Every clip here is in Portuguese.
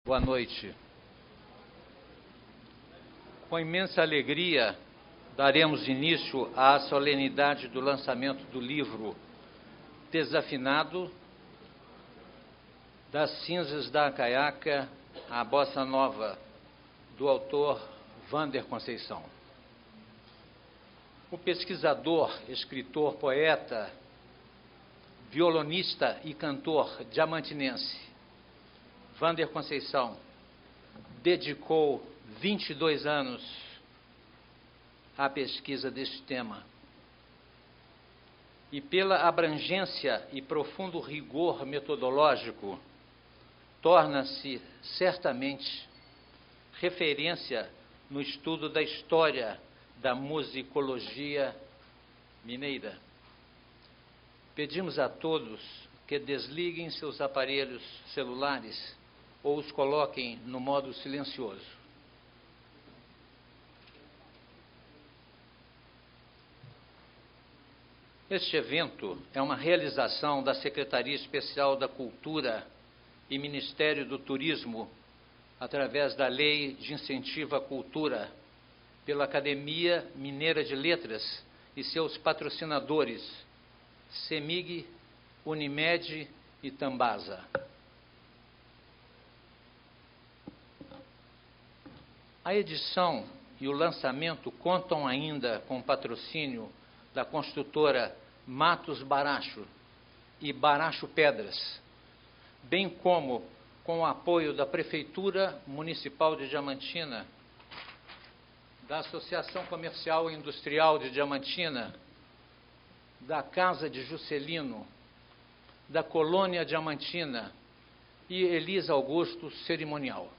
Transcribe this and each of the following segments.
Boa noite. Com imensa alegria, daremos início à solenidade do lançamento do livro Desafinado, das cinzas da caiaca à bossa nova, do autor Wander Conceição. O pesquisador, escritor, poeta, violonista e cantor diamantinense Wander Conceição dedicou 22 anos à pesquisa deste tema. E pela abrangência e profundo rigor metodológico, torna-se certamente referência no estudo da história da musicologia mineira. Pedimos a todos que desliguem seus aparelhos celulares ou os coloquem no modo silencioso. Este evento é uma realização da Secretaria Especial da Cultura e Ministério do Turismo, através da Lei de Incentivo à Cultura, pela Academia Mineira de Letras e seus patrocinadores, CEMIG, Unimed e Tambasa. A edição e o lançamento contam ainda com o patrocínio da construtora Matos Baracho e Baracho Pedras, bem como com o apoio da Prefeitura Municipal de Diamantina, da Associação Comercial e Industrial de Diamantina, da Casa de Juscelino, da Colônia Diamantina e Elisa Augusto Cerimonial.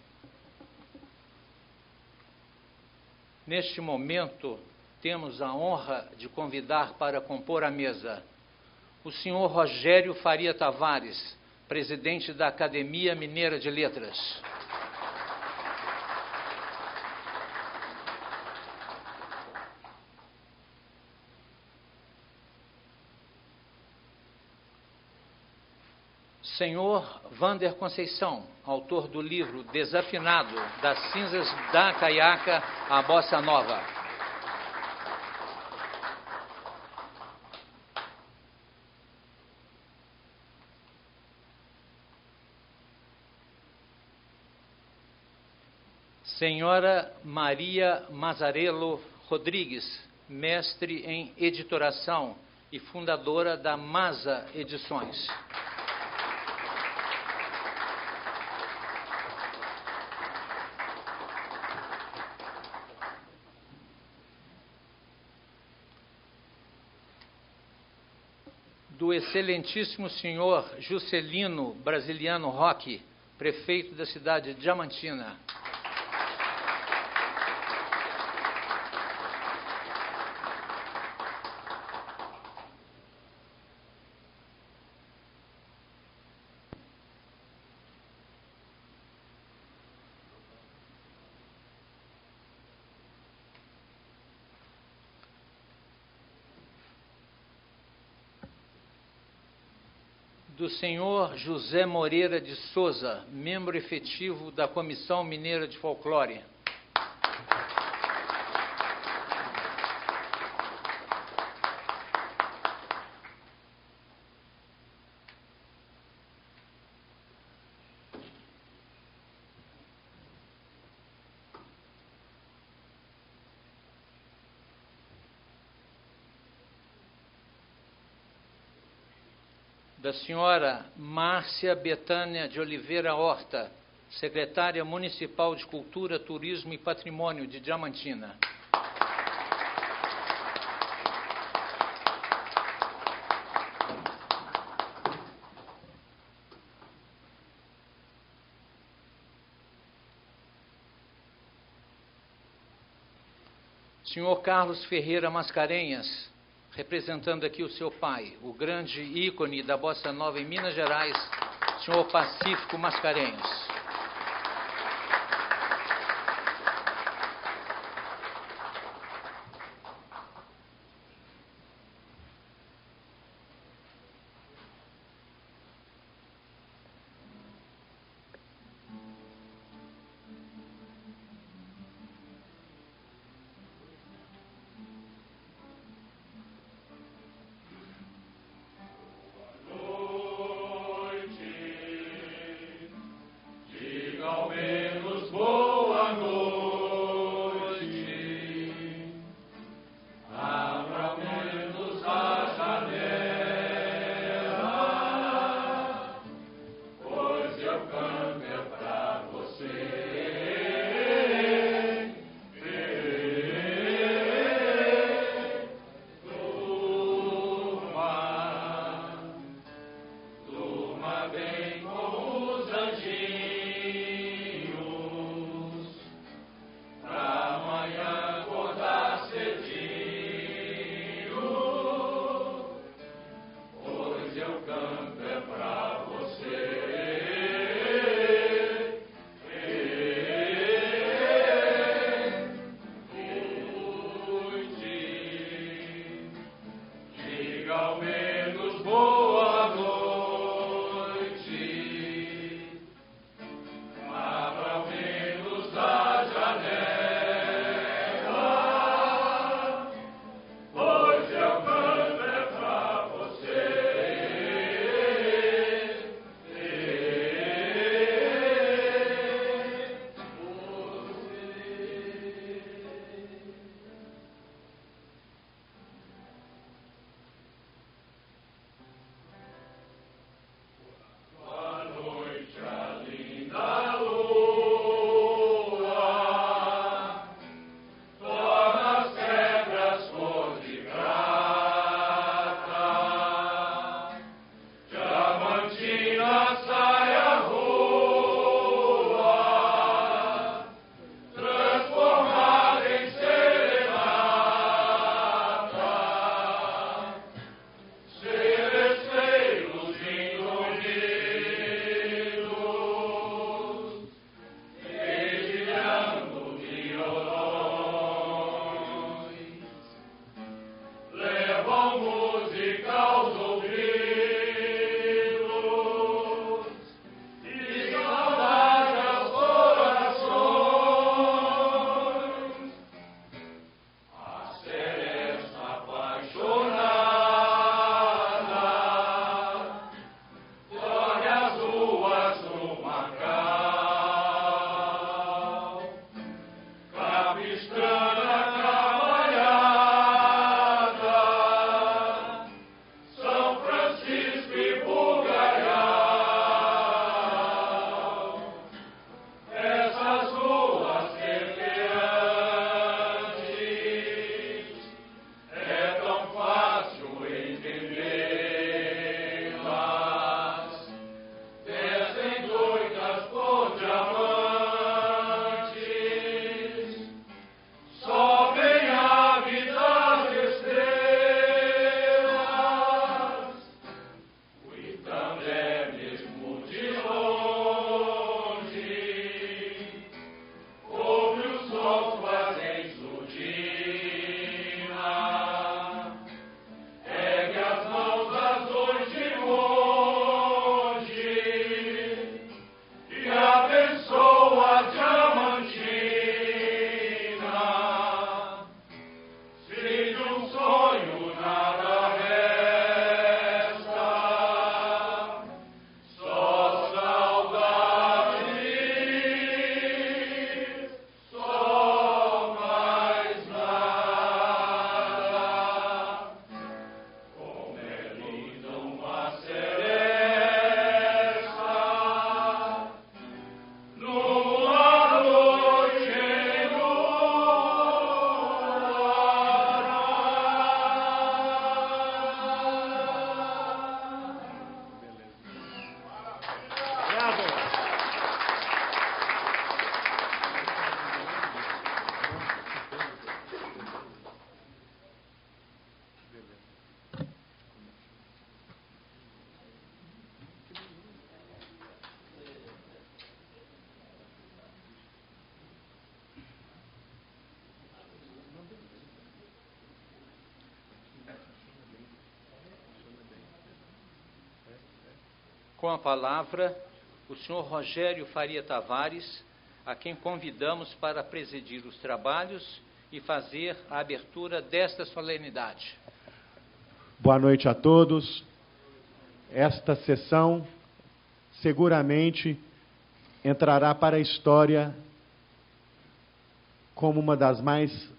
Neste momento, temos a honra de convidar para compor a mesa o senhor Rogério Faria Tavares, presidente da Academia Mineira de Letras. Senhor Wander Conceição, autor do livro Desafinado, das cinzas da caiaca à bossa nova. Senhora Maria Mazarello Rodrigues, mestre em editoração e fundadora da Maza Edições. Do excelentíssimo senhor Juscelino Brasiliano Roque, prefeito da cidade de Diamantina. Do senhor José Moreira de Souza, membro efetivo da Comissão Mineira de Folclore. Da senhora Márcia Betânia de Oliveira Horta, secretária municipal de Cultura, Turismo e Patrimônio de Diamantina. Senhor Carlos Ferreira Mascarenhas, representando aqui o seu pai, o grande ícone da bossa nova em Minas Gerais, senhor Pacífico Mascarenhas. Com a palavra, o senhor Rogério Faria Tavares, a quem convidamos para presidir os trabalhos e fazer a abertura desta solenidade. Boa noite a todos. Esta sessão seguramente entrará para a história como uma das mais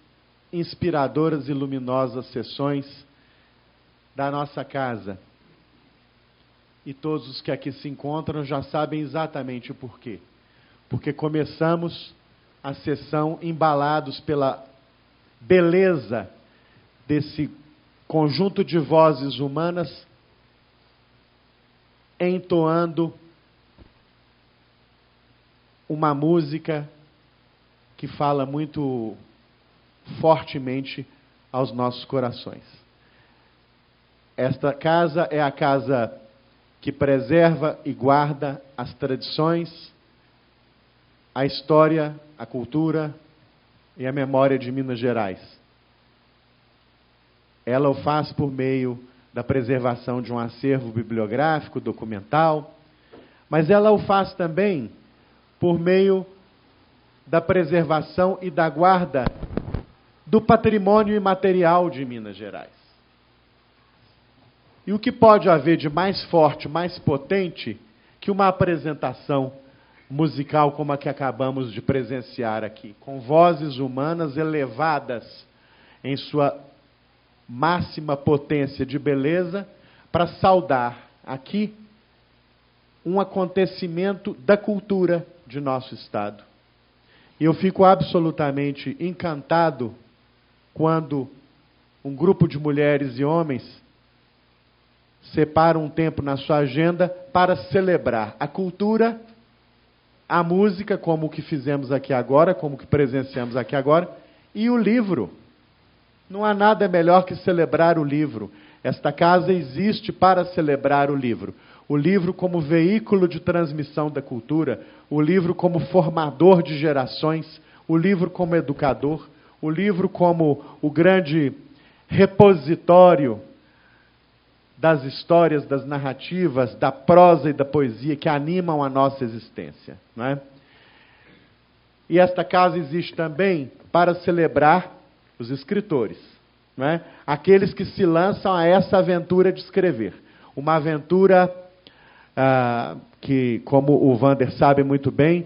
inspiradoras e luminosas sessões da nossa casa. E todos os que aqui se encontram já sabem exatamente o porquê. Porque começamos a sessão embalados pela beleza desse conjunto de vozes humanas entoando uma música que fala muito fortemente aos nossos corações. Esta casa é a casa que preserva e guarda as tradições, a história, a cultura e a memória de Minas Gerais. Ela o faz por meio da preservação de um acervo bibliográfico, documental, mas ela o faz também por meio da preservação e da guarda do patrimônio imaterial de Minas Gerais. E o que pode haver de mais forte, mais potente, que uma apresentação musical como a que acabamos de presenciar aqui, com vozes humanas elevadas em sua máxima potência de beleza, para saudar aqui um acontecimento da cultura de nosso Estado. E eu fico absolutamente encantado quando um grupo de mulheres e homens separa um tempo na sua agenda para celebrar a cultura, a música, como o que fizemos aqui agora, como o que presenciamos aqui agora, e o livro. Não há nada melhor que celebrar o livro. Esta casa existe para celebrar o livro. O livro como veículo de transmissão da cultura, o livro como formador de gerações, o livro como educador, o livro como o grande repositório das histórias, das narrativas, da prosa e da poesia que animam a nossa existência, não é? E esta casa existe também para celebrar os escritores, não é? Aqueles que se lançam a essa aventura de escrever. Uma aventura que, como o Wander sabe muito bem,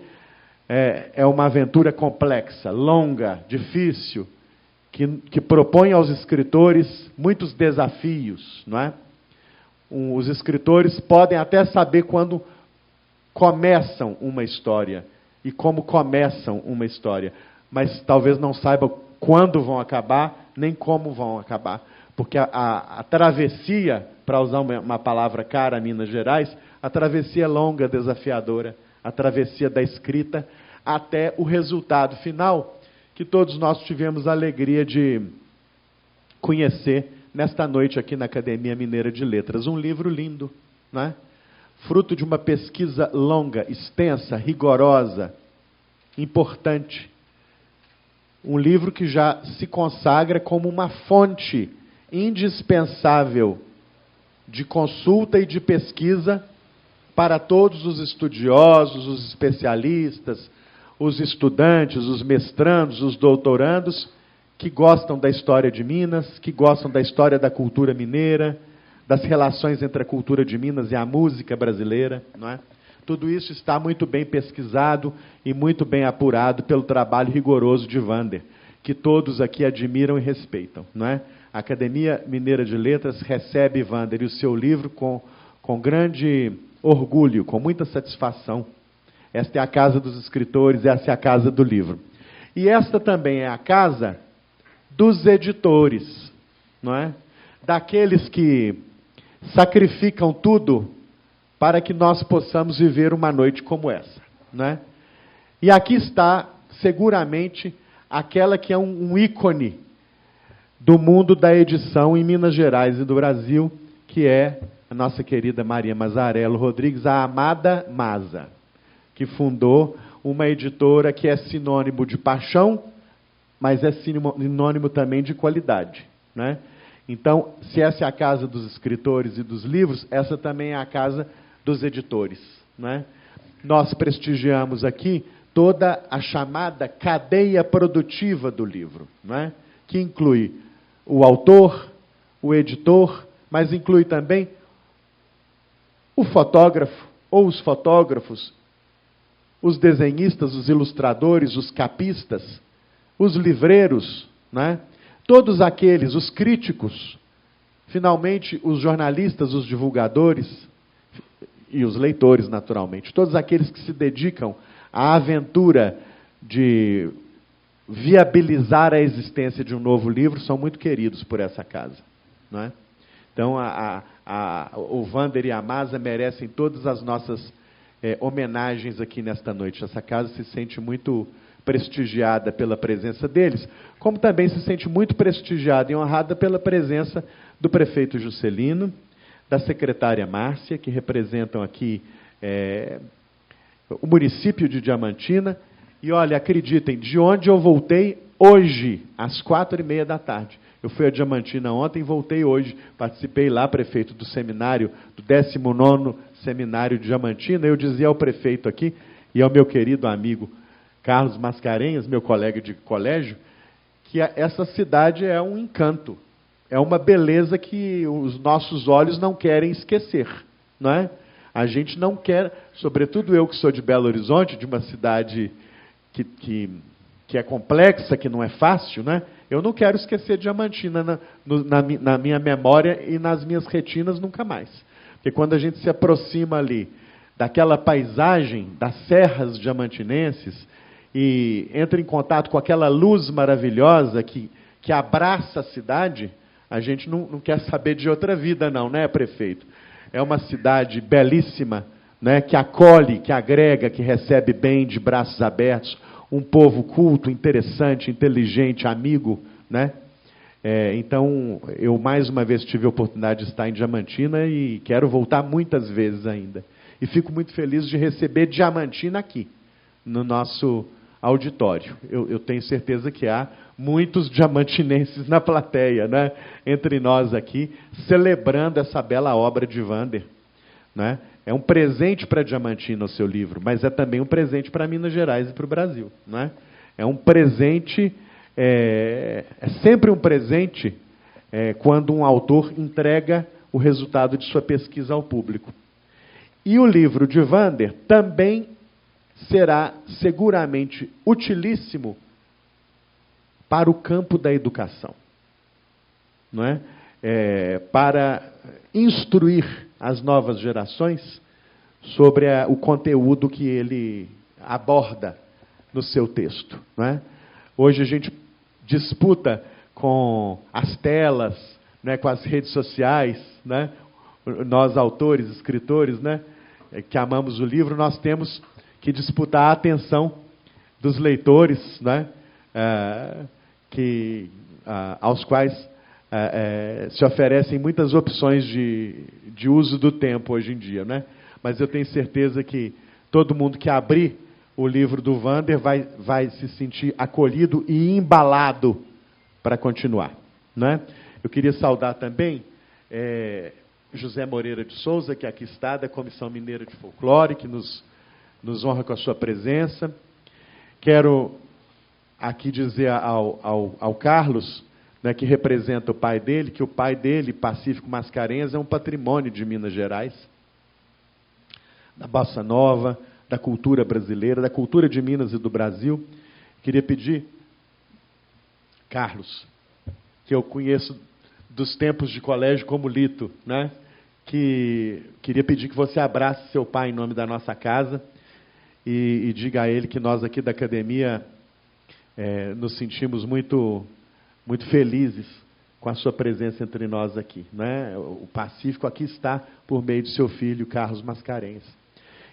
é uma aventura complexa, longa, difícil, que propõe aos escritores muitos desafios, não é? Os escritores podem até saber quando começam uma história e como começam uma história, mas talvez não saibam quando vão acabar, nem como vão acabar. Porque a travessia, para usar uma palavra cara a Minas Gerais, a travessia é longa, desafiadora, a travessia da escrita, até o resultado final, que todos nós tivemos a alegria de conhecer nesta noite aqui na Academia Mineira de Letras. Um livro lindo, não é? Fruto de uma pesquisa longa, extensa, rigorosa, importante. Um livro que já se consagra como uma fonte indispensável de consulta e de pesquisa para todos os estudiosos, os especialistas, os estudantes, os mestrandos, os doutorandos, que gostam da história de Minas, que gostam da história da cultura mineira, das relações entre a cultura de Minas e a música brasileira, não é? Tudo isso está muito bem pesquisado e muito bem apurado pelo trabalho rigoroso de Wander, que todos aqui admiram e respeitam, não é? A Academia Mineira de Letras recebe Wander e o seu livro com grande orgulho, com muita satisfação. Esta é a casa dos escritores, esta é a casa do livro. E esta também é a casa dos editores, não é? Daqueles que sacrificam tudo para que nós possamos viver uma noite como essa, não é? E aqui está, seguramente, aquela que é um ícone do mundo da edição em Minas Gerais e do Brasil, que é a nossa querida Maria Mazzarello Rodrigues, a amada Maza, que fundou uma editora que é sinônimo de paixão, mas é sinônimo também de qualidade, né? Então, se essa é a casa dos escritores e dos livros, essa também é a casa dos editores, né? Nós prestigiamos aqui toda a chamada cadeia produtiva do livro, né? Que inclui o autor, o editor, mas inclui também o fotógrafo ou os fotógrafos, os desenhistas, os ilustradores, os capistas, os livreiros, né? Todos aqueles, os críticos, finalmente os jornalistas, os divulgadores e os leitores, naturalmente. Todos aqueles que se dedicam à aventura de viabilizar a existência de um novo livro são muito queridos por essa casa, não é? Então, o Wander e a Masa merecem todas as nossas homenagens aqui nesta noite. Essa casa se sente muito prestigiada pela presença deles, como também se sente muito prestigiada e honrada pela presença do prefeito Juscelino, da secretária Márcia, que representam aqui o município de Diamantina. E olha, acreditem, de onde eu voltei hoje, às 4h30 da tarde. Eu fui a Diamantina ontem e voltei hoje. Participei lá, prefeito, do seminário, do 19º Seminário de Diamantina. Eu dizia ao prefeito aqui, e ao meu querido amigo Carlos Mascarenhas, meu colega de colégio, que essa cidade é um encanto. É uma beleza que os nossos olhos não querem esquecer, não é? A gente não quer, sobretudo eu que sou de Belo Horizonte, de uma cidade que é complexa, que não é fácil, né? Eu não quero esquecer Diamantina na minha memória e nas minhas retinas nunca mais. Porque quando a gente se aproxima ali daquela paisagem das serras diamantinenses e entra em contato com aquela luz maravilhosa que abraça a cidade, a gente não quer saber de outra vida não, né, prefeito? É uma cidade belíssima, né, que acolhe, que agrega, que recebe bem, de braços abertos, um povo culto, interessante, inteligente, amigo, né? Então, eu mais uma vez tive a oportunidade de estar em Diamantina e quero voltar muitas vezes ainda. E fico muito feliz de receber Diamantina aqui, no nosso auditório. Eu tenho certeza que há muitos diamantinenses na plateia, né? Entre nós aqui, celebrando essa bela obra de Wander, né? É um presente para Diamantina o seu livro, mas é também um presente para Minas Gerais e para o Brasil, não é? É um presente, é sempre um presente quando um autor entrega o resultado de sua pesquisa ao público. E o livro de Wander também será seguramente utilíssimo para o campo da educação, não é? Para instruir as novas gerações sobre o conteúdo que ele aborda no seu texto, não é? Hoje a gente disputa com as telas, né, com as redes sociais, né? Nós autores, escritores, né, que amamos o livro, nós temos que disputar a atenção dos leitores, né, aos quais se oferecem muitas opções de uso do tempo hoje em dia, né? Mas eu tenho certeza que todo mundo que abrir o livro do Wander vai se sentir acolhido e embalado para continuar, né? Eu queria saudar também José Moreira de Souza, que aqui está, da Comissão Mineira de Folclore, que nos honra com a sua presença. Quero aqui dizer ao Carlos, né, que representa o pai dele, que o pai dele, Pacífico Mascarenhas, é um patrimônio de Minas Gerais, da Bossa Nova, da cultura brasileira, da cultura de Minas e do Brasil. Queria pedir, Carlos, que eu conheço dos tempos de colégio como Lito, né, que queria pedir que você abrace seu pai em nome da nossa casa e diga a ele que nós aqui da academia nos sentimos muito felizes com a sua presença entre nós aqui, né? O Pacífico aqui está por meio de seu filho, Carlos Mascarenhas.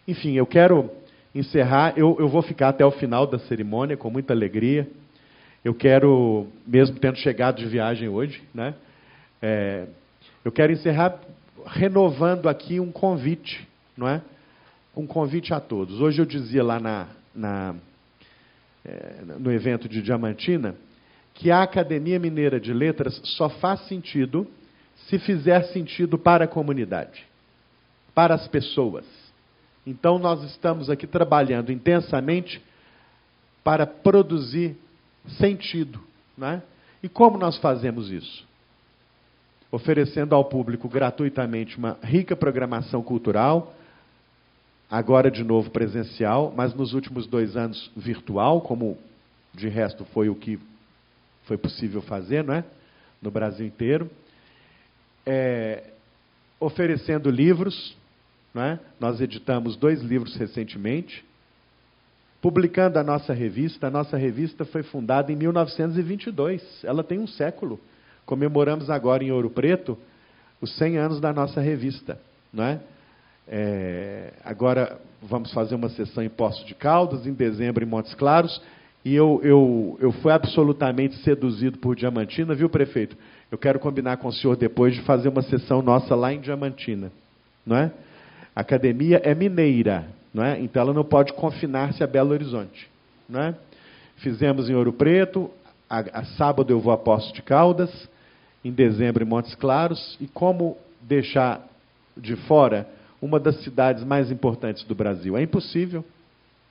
Enfim, eu quero encerrar, eu vou ficar até o final da cerimônia com muita alegria. Eu quero, mesmo tendo chegado de viagem hoje, né? Eu quero encerrar renovando aqui um convite, não é? Um convite a todos. Hoje eu dizia lá no evento de Diamantina que a Academia Mineira de Letras só faz sentido se fizer sentido para a comunidade. para as pessoas. Então, nós estamos aqui trabalhando intensamente para produzir sentido, né? E como nós fazemos isso? Oferecendo ao público gratuitamente uma rica programação cultural, agora de novo presencial, mas nos últimos 2 anos virtual, como de resto foi o que foi possível fazer, não é? No Brasil inteiro. Oferecendo livros, não é? Nós editamos 2 livros recentemente, publicando a nossa revista. A nossa revista foi fundada em 1922, ela tem 1 século. Comemoramos agora em Ouro Preto os 100 anos da nossa revista, não é? Agora vamos fazer uma sessão em Poços de Caldas, em dezembro em Montes Claros, e eu fui absolutamente seduzido por Diamantina, viu, prefeito? Eu quero combinar com o senhor depois de fazer uma sessão nossa lá em Diamantina, não é? A academia é mineira, não é? Então ela não pode confinar-se a Belo Horizonte, não é? Fizemos em Ouro Preto, a sábado eu vou a Poços de Caldas, em dezembro em Montes Claros, e como deixar de fora uma das cidades mais importantes do Brasil? É impossível,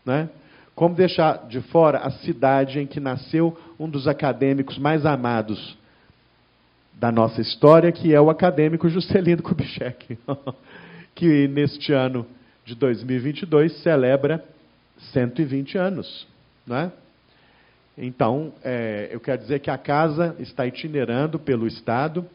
né? Como deixar de fora a cidade em que nasceu um dos acadêmicos mais amados da nossa história, que é o acadêmico Juscelino Kubitschek, que neste ano de 2022 celebra 120 anos, não é? Então, eu quero dizer que a casa está itinerando pelo Estado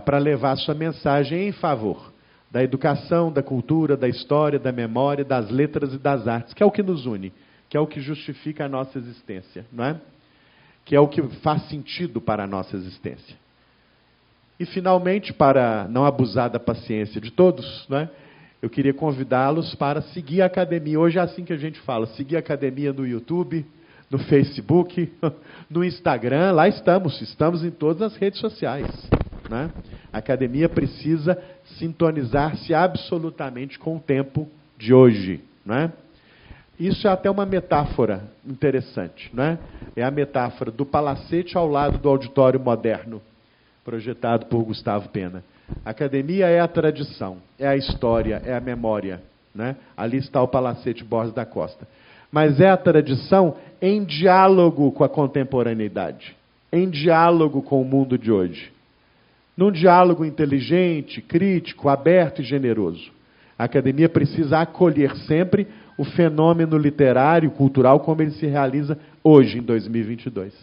para levar sua mensagem em favor da educação, da cultura, da história, da memória, das letras e das artes, que é o que nos une, que é o que justifica a nossa existência, não é? Que é o que faz sentido para a nossa existência. E, finalmente, para não abusar da paciência de todos, não é? Eu queria convidá-los para seguir a academia. Hoje é assim que a gente fala, seguir a academia no YouTube, no Facebook, no Instagram, lá estamos em todas as redes sociais, né? A academia precisa sintonizar-se absolutamente com o tempo de hoje, né? Isso é até uma metáfora interessante, né? É a metáfora do palacete ao lado do auditório moderno, projetado por Gustavo Pena. A academia é a tradição, é a história, é a memória, né? Ali está o Palacete Borges da Costa. Mas é a tradição em diálogo com a contemporaneidade, em diálogo com o mundo de hoje. Num diálogo inteligente, crítico, aberto e generoso. A academia precisa acolher sempre o fenômeno literário, cultural, como ele se realiza hoje, em 2022.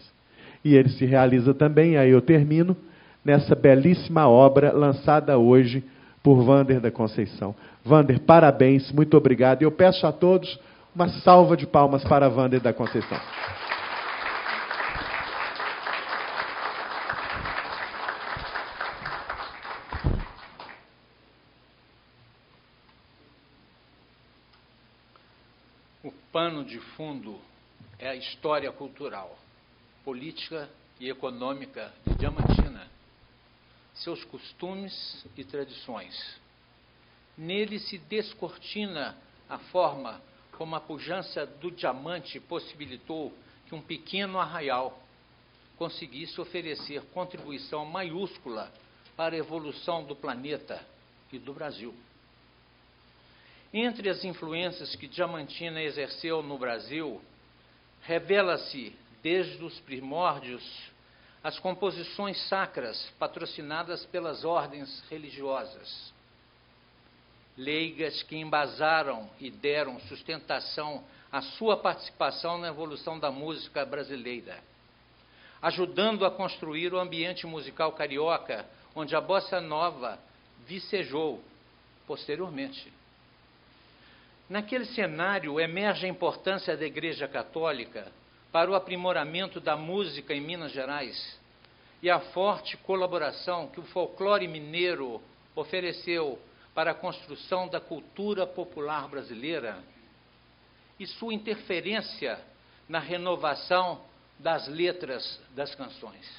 E ele se realiza também, aí eu termino, nessa belíssima obra lançada hoje por Wander da Conceição. Wander, parabéns, muito obrigado. E eu peço a todos uma salva de palmas para Wander da Conceição. O pano de fundo é a história cultural, política e econômica de Diamantina, seus costumes e tradições. Nele se descortina a forma como a pujança do diamante possibilitou que um pequeno arraial conseguisse oferecer contribuição maiúscula para a evolução do planeta e do Brasil. Entre as influências que Diamantina exerceu no Brasil, revela-se, desde os primórdios, as composições sacras patrocinadas pelas ordens religiosas, leigas que embasaram e deram sustentação à sua participação na evolução da música brasileira, ajudando a construir o ambiente musical carioca, onde a bossa nova vicejou posteriormente. Naquele cenário emerge a importância da Igreja Católica para o aprimoramento da música em Minas Gerais e a forte colaboração que o folclore mineiro ofereceu para a construção da cultura popular brasileira e sua interferência na renovação das letras das canções.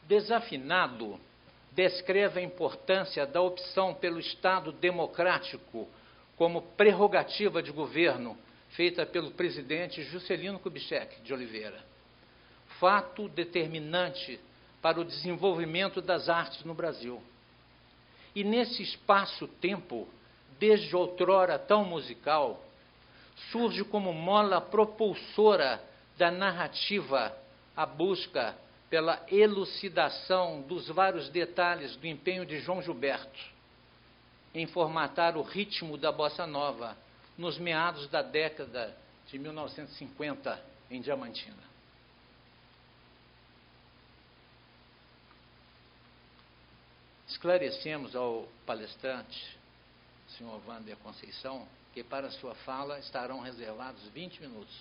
Desafinado descreve a importância da opção pelo Estado democrático como prerrogativa de governo feita pelo presidente Juscelino Kubitschek de Oliveira. Fato determinante para o desenvolvimento das artes no Brasil. E nesse espaço-tempo, desde outrora tão musical, surge como mola propulsora da narrativa a busca pela elucidação dos vários detalhes do empenho de João Gilberto em formatar o ritmo da bossa nova nos meados da década de 1950 em Diamantina. Esclarecemos ao palestrante, senhor Wander Conceição, que para sua fala estarão reservados 20 minutos.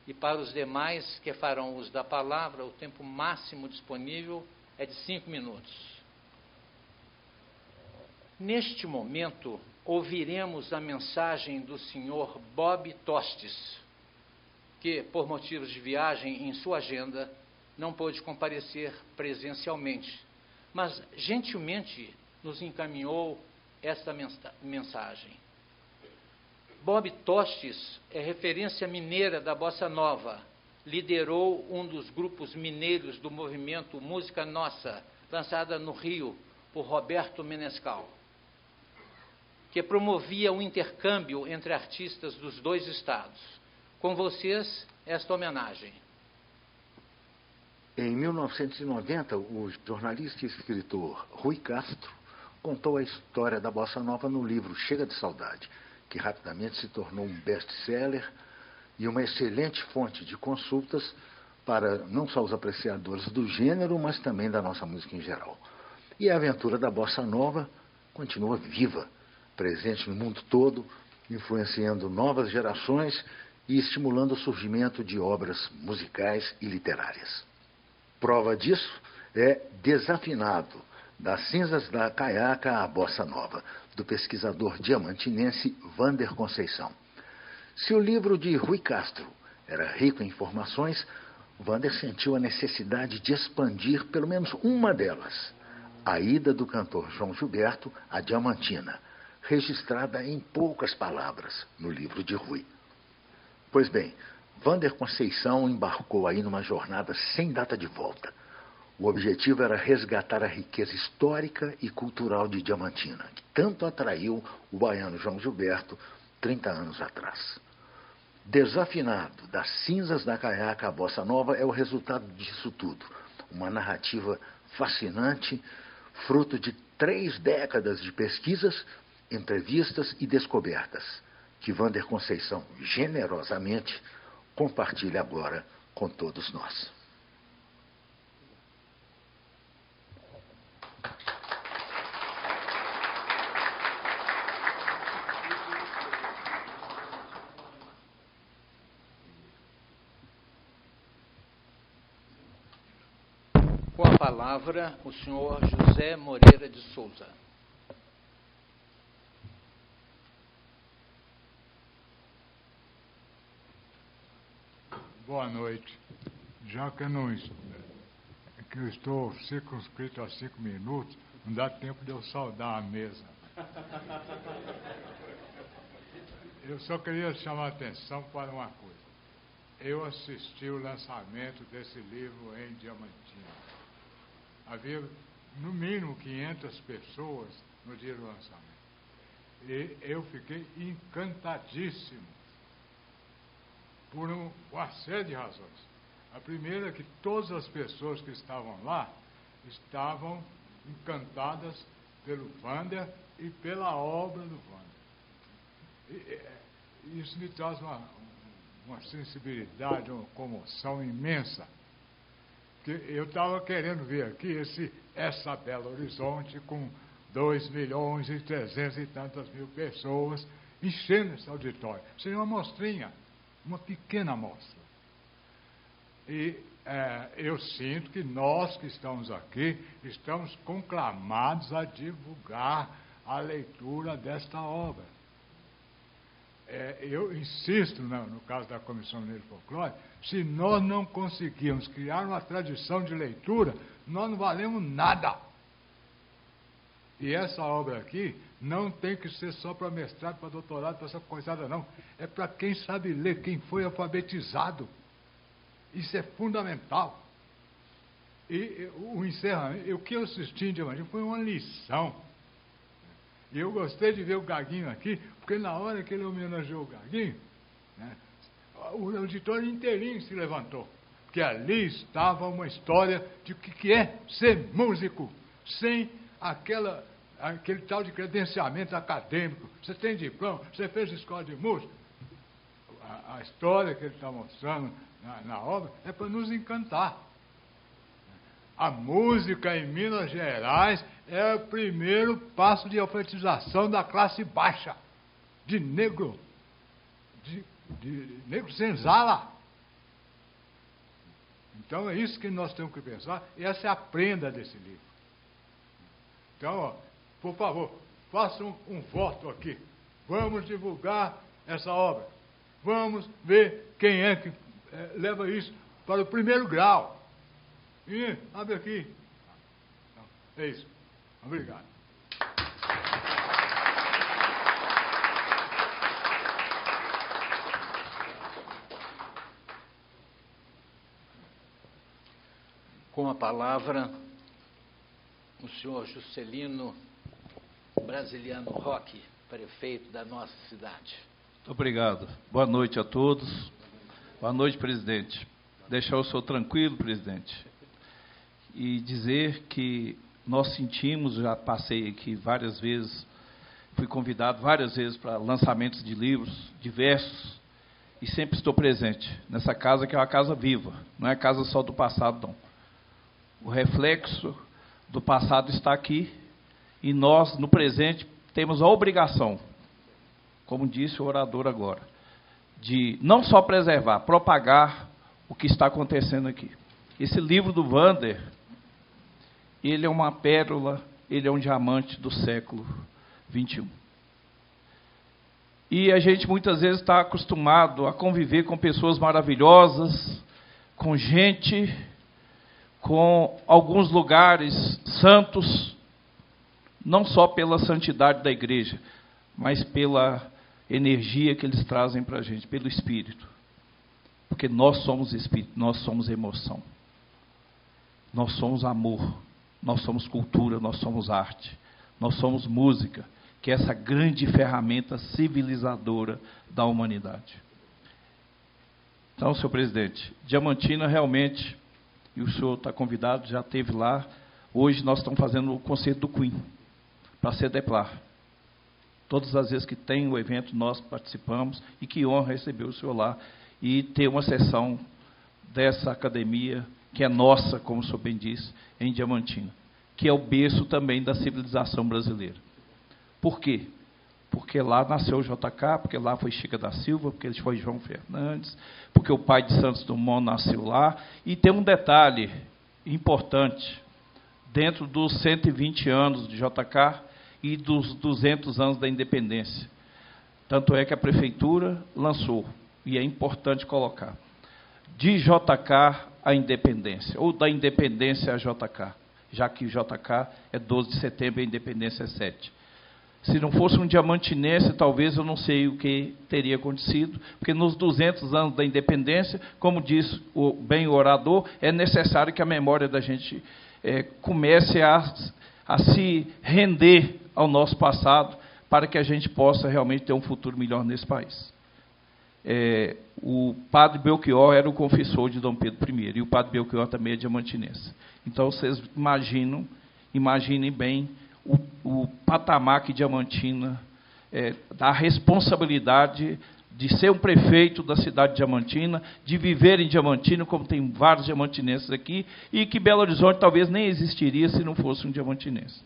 E para os demais que farão uso da palavra, o tempo máximo disponível é de 5 minutos. Neste momento, ouviremos a mensagem do senhor Bob Tostes, que, por motivos de viagem em sua agenda, não pôde comparecer presencialmente, mas gentilmente nos encaminhou esta mensagem. Bob Tostes é referência mineira da bossa nova, liderou um dos grupos mineiros do movimento Música Nossa, lançada no Rio por Roberto Menescal, que promovia o intercâmbio entre artistas dos dois estados. Com vocês, esta homenagem. Em 1990, o jornalista e escritor Rui Castro contou a história da bossa nova no livro Chega de Saudade, que rapidamente se tornou um best-seller e uma excelente fonte de consultas para não só os apreciadores do gênero, mas também da nossa música em geral. E a aventura da bossa nova continua viva, presente no mundo todo, influenciando novas gerações e estimulando o surgimento de obras musicais e literárias. Prova disso é Desafinado, das cinzas da caiaca à bossa nova, do pesquisador diamantinense Wander Conceição. Se o livro de Rui Castro era rico em informações, Wander sentiu a necessidade de expandir pelo menos uma delas, a ida do cantor João Gilberto à Diamantina, registrada em poucas palavras no livro de Rui. Pois bem, Wander Conceição embarcou aí numa jornada sem data de volta. O objetivo era resgatar a riqueza histórica e cultural de Diamantina, que tanto atraiu o baiano João Gilberto 30 anos atrás. Desafinado, das cinzas da caiaca à bossa nova, é o resultado disso tudo. Uma narrativa fascinante, fruto de 3 décadas de pesquisas, entrevistas e descobertas, que Wander Conceição generosamente compartilha agora com todos nós. Com a palavra, o senhor José Moreira de Souza. Boa noite. Já que eu estou circunscrito a 5 minutos, não dá tempo de eu saudar a mesa. Eu só queria chamar a atenção para uma coisa. Eu assisti o lançamento desse livro em Diamantina. Havia, no mínimo, 500 pessoas no dia do lançamento. E eu fiquei encantadíssimo por uma série de razões. A primeira é que todas as pessoas que estavam lá estavam encantadas pelo Wander e pela obra do Wander. Isso me traz uma sensibilidade, uma comoção imensa. Porque eu estava querendo ver aqui essa Belo Horizonte com 2.300.000 e tantas mil pessoas enchendo esse auditório. Seria uma amostrinha, uma pequena amostra. E eu sinto que nós que estamos aqui estamos conclamados a divulgar a leitura desta obra. Eu insisto, no caso da Comissão Mineira de Folclore, se nós não conseguirmos criar uma tradição de leitura, nós não valemos nada. E essa obra aqui não tem que ser só para mestrado, para doutorado, para essa coisada, não. É para quem sabe ler, quem foi alfabetizado. Isso é fundamental. E o encerramento, o que eu assisti em Diamantino foi uma lição. E eu gostei de ver o Gaguinho aqui, porque na hora que ele homenageou o Gaguinho, né, o auditório inteirinho se levantou. Porque ali estava uma história de o que é ser músico, sem aquele tal de credenciamento acadêmico. Você tem diploma, você fez escola de música. A história que ele está mostrando na obra é para nos encantar. A música em Minas Gerais é o primeiro passo de alfabetização da classe baixa, de negro, de negro senzala. Então é isso que nós temos que pensar, e essa é a prenda desse livro. Então, ó, por favor, façam um voto aqui. Vamos divulgar essa obra. Vamos ver quem é que leva isso para o primeiro grau. E abre aqui. É isso. Obrigado. Com a palavra, o senhor Juscelino Brasiliano Roque, prefeito da nossa cidade. Muito obrigado. Boa noite a todos. Boa noite, presidente. Deixar o senhor tranquilo, presidente, e dizer que nós sentimos, já passei aqui várias vezes, fui convidado várias vezes para lançamentos de livros diversos, e sempre estou presente nessa casa, que é uma casa viva, não é casa só do passado, não. O reflexo do passado está aqui, e nós, no presente, temos a obrigação, como disse o orador agora, de não só preservar, propagar o que está acontecendo aqui. Esse livro do Wander, ele é uma pérola, ele é um diamante do século XXI. E a gente muitas vezes está acostumado a conviver com pessoas maravilhosas, com gente, com alguns lugares santos, não só pela santidade da igreja, mas pela energia que eles trazem para a gente, pelo Espírito. Porque nós somos Espírito, nós somos emoção, nós somos amor, nós somos cultura, nós somos arte, nós somos música, que é essa grande ferramenta civilizadora da humanidade. Então, senhor presidente, Diamantina realmente, e o senhor está convidado, já esteve lá, hoje nós estamos fazendo o concerto do Queen, para a CEDEPLAR. Todas as vezes que tem o evento, nós participamos, e que honra receber o senhor lá, e ter uma sessão dessa academia, que é nossa, como o senhor bem disse, em Diamantina, que é o berço também da civilização brasileira. Por quê? Porque lá nasceu o JK, porque lá foi Chica da Silva, porque ele foi João Fernandes, porque o pai de Santos Dumont nasceu lá. E tem um detalhe importante, dentro dos 120 anos de JK e dos 200 anos da independência. Tanto é que a prefeitura lançou, e é importante colocar, de JK à independência, ou da independência a JK, já que JK é 12 de setembro e a independência é 7. Se não fosse um diamantinense, talvez eu não sei o que teria acontecido, porque nos 200 anos da independência, como diz bem o orador, é necessário que a memória da gente comece a se render ao nosso passado, para que a gente possa realmente ter um futuro melhor nesse país. O padre Belchior era o confessor de Dom Pedro I, e o padre Belchior também é diamantinense. Então, vocês imaginem bem o patamar que Diamantina da responsabilidade de ser um prefeito da cidade de Diamantina, de viver em Diamantina, como tem vários diamantinenses aqui, e que Belo Horizonte talvez nem existiria se não fosse um diamantinense.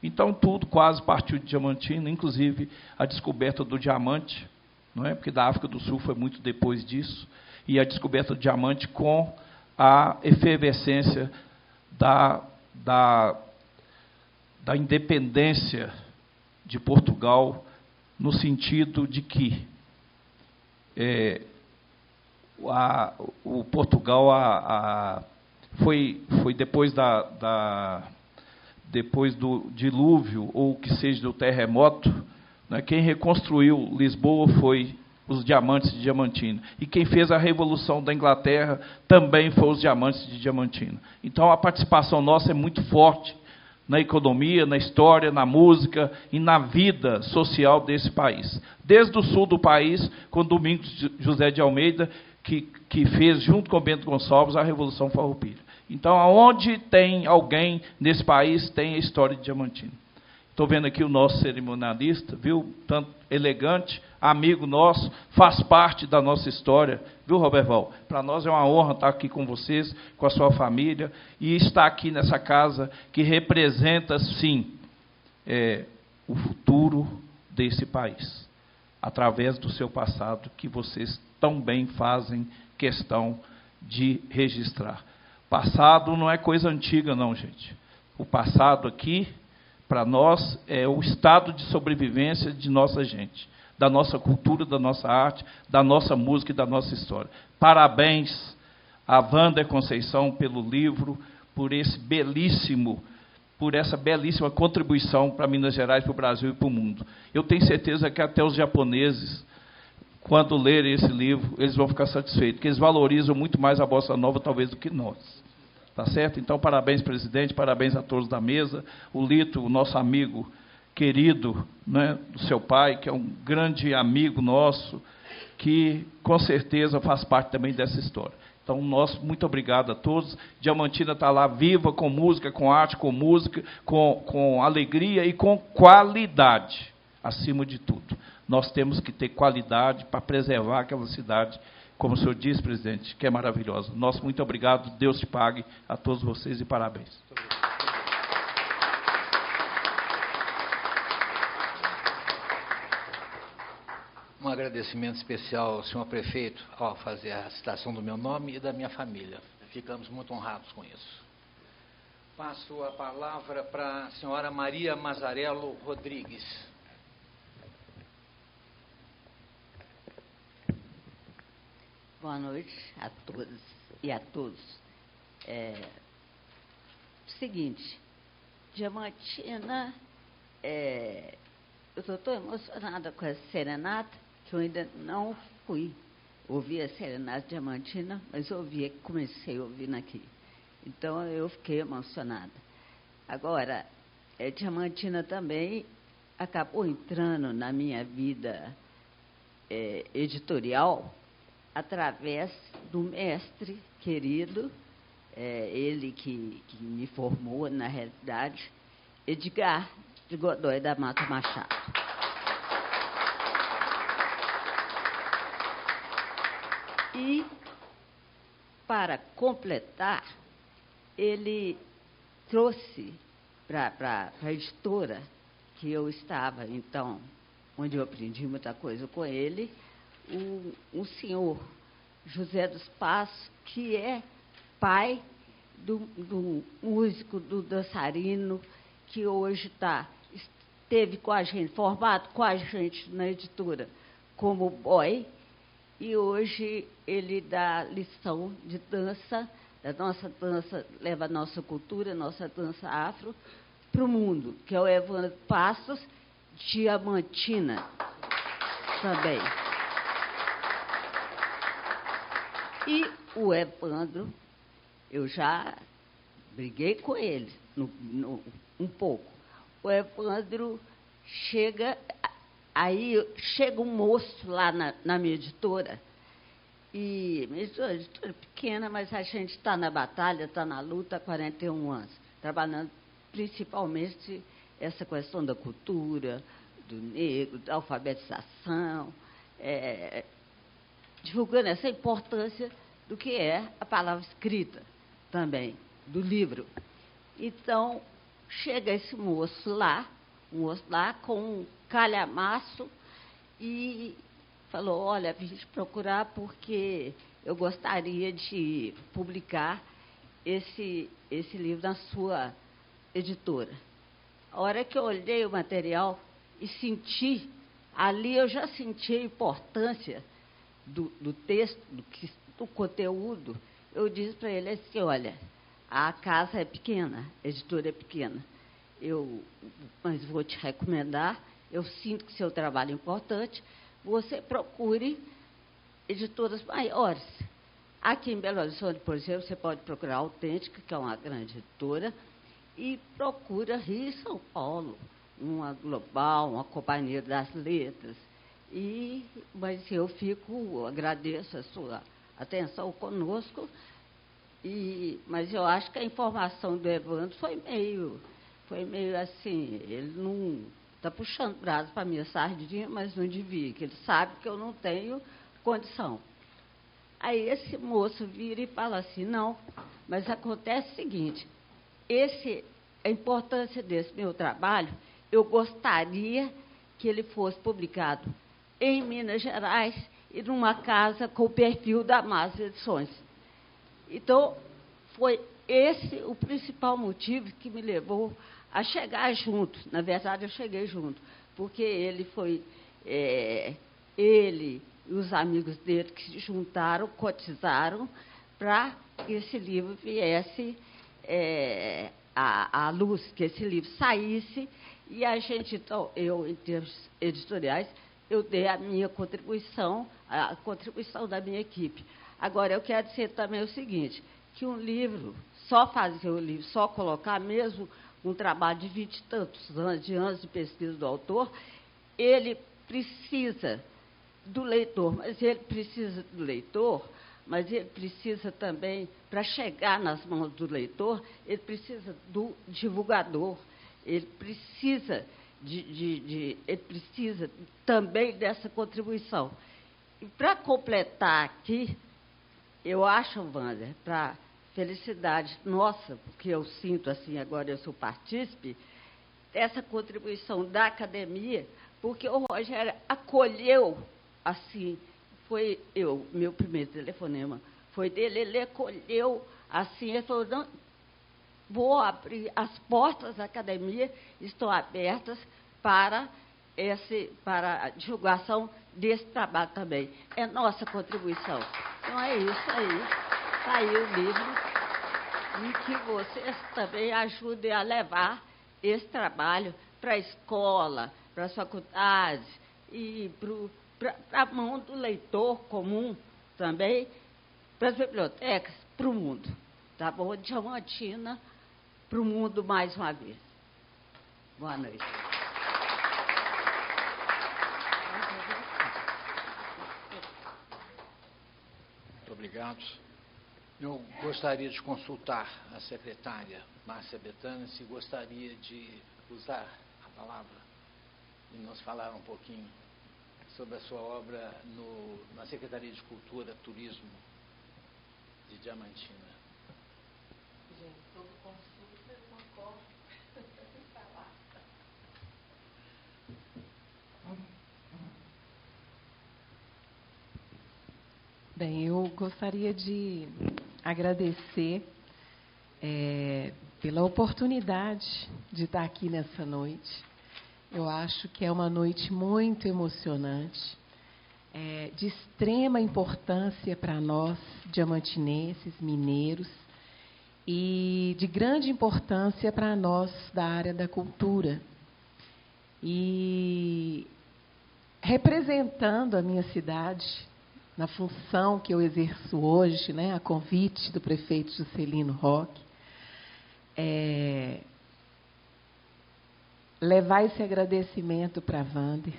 Então, tudo quase partiu de Diamantina, inclusive a descoberta do diamante, não é? Porque da África do Sul foi muito depois disso, e a descoberta do diamante com a efervescência da independência de Portugal, no sentido de que o Portugal foi depois depois do dilúvio, ou que seja do terremoto, né, quem reconstruiu Lisboa foi os diamantes de Diamantina. E quem fez a Revolução da Inglaterra também foi os diamantes de Diamantina. Então, a participação nossa é muito forte na economia, na história, na música e na vida social desse país. Desde o sul do país, com Domingos José de Almeida, que fez, junto com Bento Gonçalves, a Revolução Farroupilha. Então, aonde tem alguém nesse país, tem a história de Diamantina. Estou vendo aqui o nosso cerimonialista, viu? Tanto elegante, amigo nosso, faz parte da nossa história, viu, Roberval? Para nós é uma honra estar aqui com vocês, com a sua família, e estar aqui nessa casa que representa, sim, o futuro desse país, através do seu passado, que vocês tão bem fazem questão de registrar. Passado não é coisa antiga, não, gente. O passado aqui, para nós, é o estado de sobrevivência de nossa gente, da nossa cultura, da nossa arte, da nossa música e da nossa história. Parabéns a Wander Conceição pelo livro, por essa belíssima contribuição para Minas Gerais, para o Brasil e para o mundo. Eu tenho certeza que até os japoneses, quando lerem esse livro, eles vão ficar satisfeitos, porque eles valorizam muito mais a bossa nova, talvez, do que nós. Tá certo? Então, parabéns, presidente, parabéns a todos da mesa. O Lito, o nosso amigo querido, né, do seu pai, que é um grande amigo nosso, que, com certeza, faz parte também dessa história. Então, muito obrigado a todos. Diamantina está lá viva, com música, com arte, com música, com alegria e com qualidade, acima de tudo. Nós temos que ter qualidade para preservar aquela cidade, como o senhor disse, presidente, que é maravilhosa. Nosso muito obrigado, Deus te pague a todos vocês e parabéns. Um agradecimento especial ao senhor prefeito ao fazer a citação do meu nome e da minha família. Ficamos muito honrados com isso. Passo a palavra para a senhora Maria Mazarello Rodrigues. Boa noite a todas e a todos. Seguinte, Diamantina, eu estou emocionada com essa serenata, que eu ainda não fui ouvir a serenata Diamantina, mas comecei ouvindo aqui. Então, eu fiquei emocionada. Agora, Diamantina também acabou entrando na minha vida editorial, através do mestre querido, ele que me formou, na realidade, Edgar de Godoy da Mata Machado. E, para completar, ele trouxe para a editora, que eu estava, então, onde eu aprendi muita coisa com ele, o senhor José dos Passos, que é pai do músico, do dançarino, que hoje esteve com a gente, formado com a gente na editora como boy, e hoje ele dá lição de dança, da nossa dança, leva a nossa cultura, a nossa dança afro, para o mundo, que é o Evandro Passos, Diamantina também. E o Evandro, eu já briguei com ele um pouco. O Evandro chega um moço lá na minha editora, e minha editora é pequena, mas a gente está na batalha, está na luta há 41 anos, trabalhando principalmente essa questão da cultura, do negro, da alfabetização, divulgando essa importância do que é a palavra escrita também, do livro. Então, chega esse moço lá com um calhamaço e falou, olha, vim te procurar porque eu gostaria de publicar esse livro na sua editora. A hora que eu olhei o material e senti, ali eu já senti a importância do texto, do conteúdo. Eu disse para ele assim, olha, a casa é pequena, a editora é pequena, mas vou te recomendar, eu sinto que seu trabalho é importante, você procure editoras maiores. Aqui em Belo Horizonte, por exemplo, você pode procurar a Autêntica, que é uma grande editora, e procura Rio e São Paulo, uma Global, uma Companhia das Letras. Mas eu agradeço a sua atenção conosco, mas eu acho que a informação do Evandro foi meio assim, ele não está puxando braço para a minha sardinha, mas não devia, que ele sabe que eu não tenho condição. Aí esse moço vira e fala assim, não, mas acontece o seguinte, a importância desse meu trabalho, eu gostaria que ele fosse publicado em Minas Gerais e numa casa com o perfil da Masa Edições. Então, foi esse o principal motivo que me levou a chegar junto. Na verdade, eu cheguei junto, porque ele e os amigos dele que se juntaram, cotizaram para que esse livro viesse à luz, que esse livro saísse, e a gente, então, eu, em termos editoriais, eu dei a minha contribuição, a contribuição da minha equipe. Agora, eu quero dizer também o seguinte, que um livro, só fazer o livro, só colocar mesmo um trabalho de 20 e tantos anos de pesquisa do autor, ele precisa do leitor, mas ele precisa também, para chegar nas mãos do leitor, ele precisa do divulgador, ele precisa ele precisa também dessa contribuição. E para completar aqui, eu acho, Wander, para felicidade nossa, porque eu sinto assim, agora eu sou partícipe, dessa contribuição da academia, porque o Rogério acolheu, assim, meu primeiro telefonema foi dele, ele acolheu, assim, ele falou, não, vou abrir, as portas da academia estão abertas para a divulgação desse trabalho também. É nossa contribuição. Então, é isso aí. Está aí o livro. E que vocês também ajudem a levar esse trabalho para a escola, para as faculdades e para a mão do leitor comum também, para as bibliotecas, para o mundo. Tá bom? Diamantina, para o mundo mais uma vez. Boa noite. Muito obrigado. Eu gostaria de consultar a secretária Márcia Betânia se gostaria de usar a palavra e nos falar um pouquinho sobre a sua obra na Secretaria de Cultura, Turismo de Diamantina. Gente, todo consulta eu concordo sem falar. Bem, eu gostaria de agradecer pela oportunidade de estar aqui nessa noite. Eu acho que é uma noite muito emocionante, de extrema importância para nós, diamantinenses, mineiros, e de grande importância para nós da área da cultura. E representando a minha cidade, na função que eu exerço hoje, né, a convite do prefeito Juscelino Roque, levar esse agradecimento para a Wander,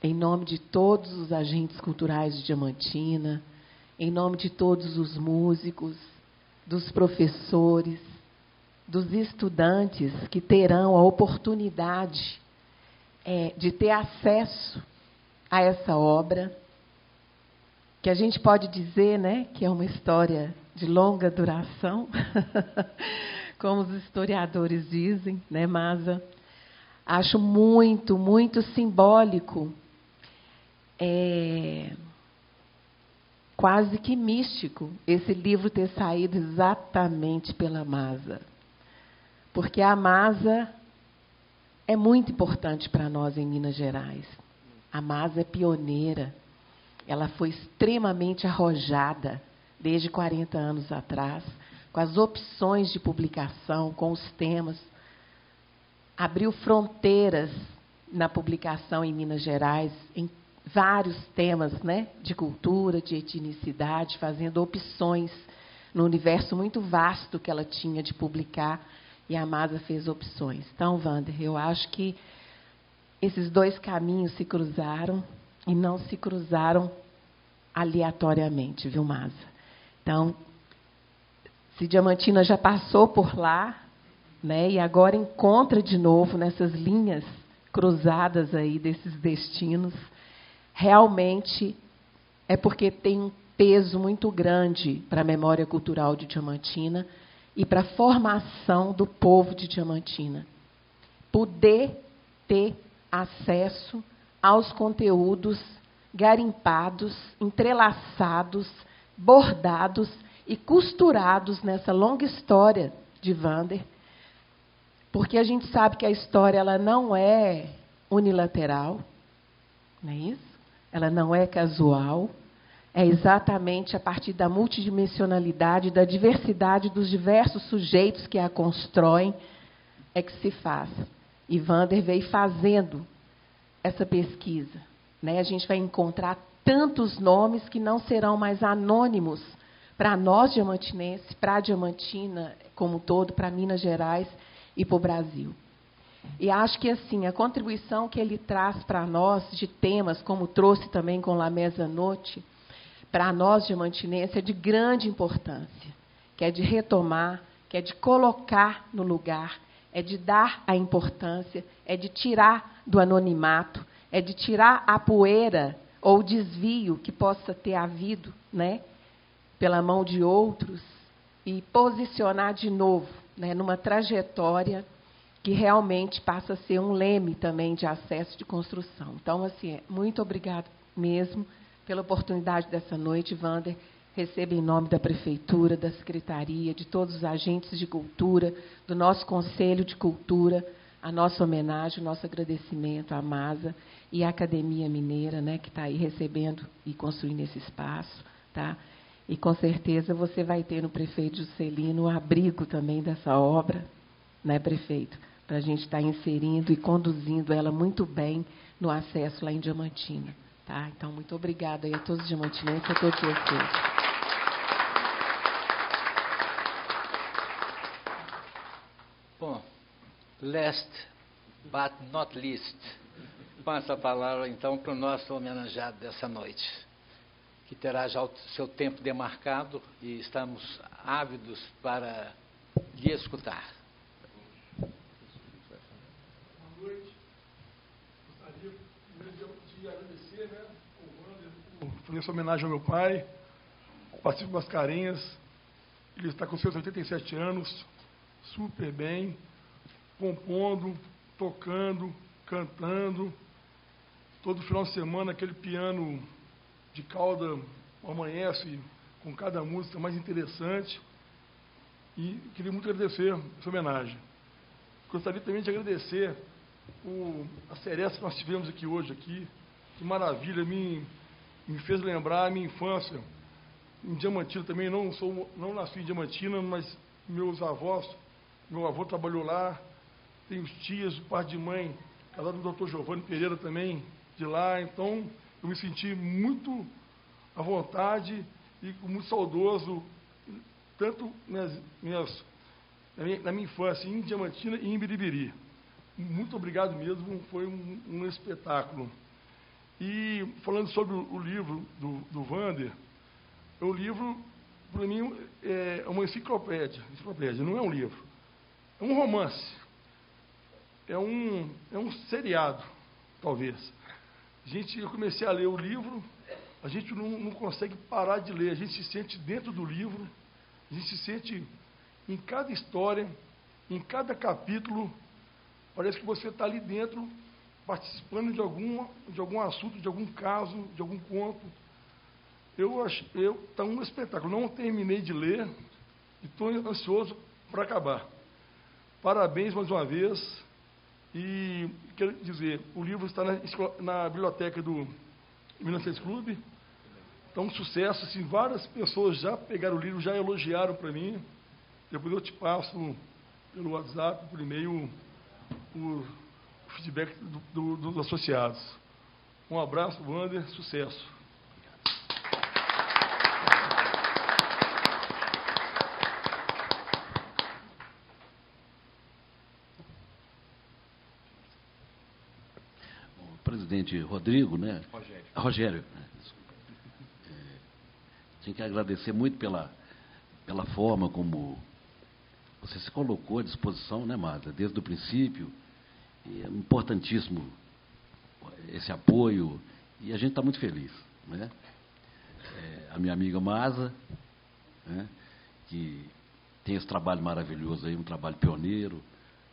em nome de todos os agentes culturais de Diamantina, em nome de todos os músicos, dos professores, dos estudantes que terão a oportunidade de ter acesso a essa obra, que a gente pode dizer, né, que é uma história de longa duração, como os historiadores dizem, né, Masa? Acho muito, muito simbólico, quase que místico, esse livro ter saído exatamente pela Masa. Porque a Masa é muito importante para nós em Minas Gerais. A Masa é pioneira. Ela foi extremamente arrojada desde 40 anos atrás, com as opções de publicação, com os temas. Abriu fronteiras na publicação em Minas Gerais, em vários temas, né, de cultura, de etnicidade, fazendo opções no universo muito vasto que ela tinha de publicar, e a Masa fez opções. Então, Wander, eu acho que esses dois caminhos se cruzaram e não se cruzaram aleatoriamente, viu, Masa? Então, se Diamantina já passou por lá, né, e agora encontra de novo nessas linhas cruzadas aí desses destinos, realmente é porque tem um peso muito grande para a memória cultural de Diamantina e para a formação do povo de Diamantina. Poder ter acesso aos conteúdos garimpados, entrelaçados, bordados e costurados nessa longa história de Wander, porque a gente sabe que a história ela não é unilateral, não é isso? Ela não é casual, é exatamente a partir da multidimensionalidade, da diversidade dos diversos sujeitos que a constroem, é que se faz. E Wander veio fazendo essa pesquisa, né? A gente vai encontrar tantos nomes que não serão mais anônimos para nós diamantinenses, para a Diamantina como um todo, para Minas Gerais e para o Brasil. E acho que assim a contribuição que ele traz para nós de temas, como trouxe também com La Mesa Noite, para nós diamantinenses é de grande importância, que é de retomar, que é de colocar no lugar, é de dar a importância, é de tirar do anonimato, é de tirar a poeira ou o desvio que possa ter havido, né, pela mão de outros, e posicionar de novo, né, numa trajetória que realmente passa a ser um leme também de acesso de construção. Então, assim, muito obrigada mesmo pela oportunidade dessa noite, Wander. Receba em nome da Prefeitura, da Secretaria, de todos os agentes de cultura, do nosso Conselho de Cultura, a nossa homenagem, o nosso agradecimento à Masa e à Academia Mineira, né, que está aí recebendo e construindo esse espaço. Tá? E, com certeza, você vai ter no prefeito Juscelino o abrigo também dessa obra, né, prefeito? Para a gente estar inserindo e conduzindo ela muito bem no acesso lá em Diamantina. Tá? Então, muito obrigada aí a todos os diamantinenses e a todos vocês. Bom, last but not least, passo a palavra então para o nosso homenageado dessa noite, que terá já o seu tempo demarcado e estamos ávidos para lhe escutar. Boa noite. Gostaria de agradecer, né, ao Wander por fazer essa homenagem ao meu pai, ao Pacífico Mascarenhas. Ele está com seus 87 anos, super bem, compondo, tocando, cantando. Todo final de semana, aquele piano de cauda amanhece com cada música mais interessante. E queria muito agradecer essa homenagem. Gostaria também de agradecer a seresta que nós tivemos aqui hoje. Que maravilha, me fez lembrar a minha infância em Diamantina também. Não nasci em Diamantina, mas meus avós, meu avô trabalhou lá, tenho os tias, o pai de mãe, casado com o Dr. Giovanni Pereira também, de lá. Então, eu me senti muito à vontade e muito saudoso, tanto na minha infância, em Diamantina e em Biribiri. Muito obrigado mesmo, foi um espetáculo. E, falando sobre o livro do Wander, o livro, para mim, é uma enciclopédia, não é um livro, é um romance, é um seriado, talvez. Eu comecei a ler o livro, a gente não consegue parar de ler, a gente se sente dentro do livro, a gente se sente em cada história, em cada capítulo, parece que você está ali dentro, participando de algum assunto, de algum caso, de algum conto. Está um espetáculo. Não terminei de ler e estou ansioso para acabar. Parabéns mais uma vez. E quero dizer, o livro está na biblioteca do Minas Clube. Está um sucesso. Assim, várias pessoas já pegaram o livro, já elogiaram para mim. Depois eu te passo pelo WhatsApp, por e-mail, o feedback dos associados. Um abraço, Wander, sucesso. Presidente Rodrigo, né? Rogério. Tinha que agradecer muito pela forma como você se colocou à disposição, né, Marta, desde o princípio. E é importantíssimo esse apoio e a gente está muito feliz, né? A minha amiga Masa, né, que tem esse trabalho maravilhoso aí, um trabalho pioneiro,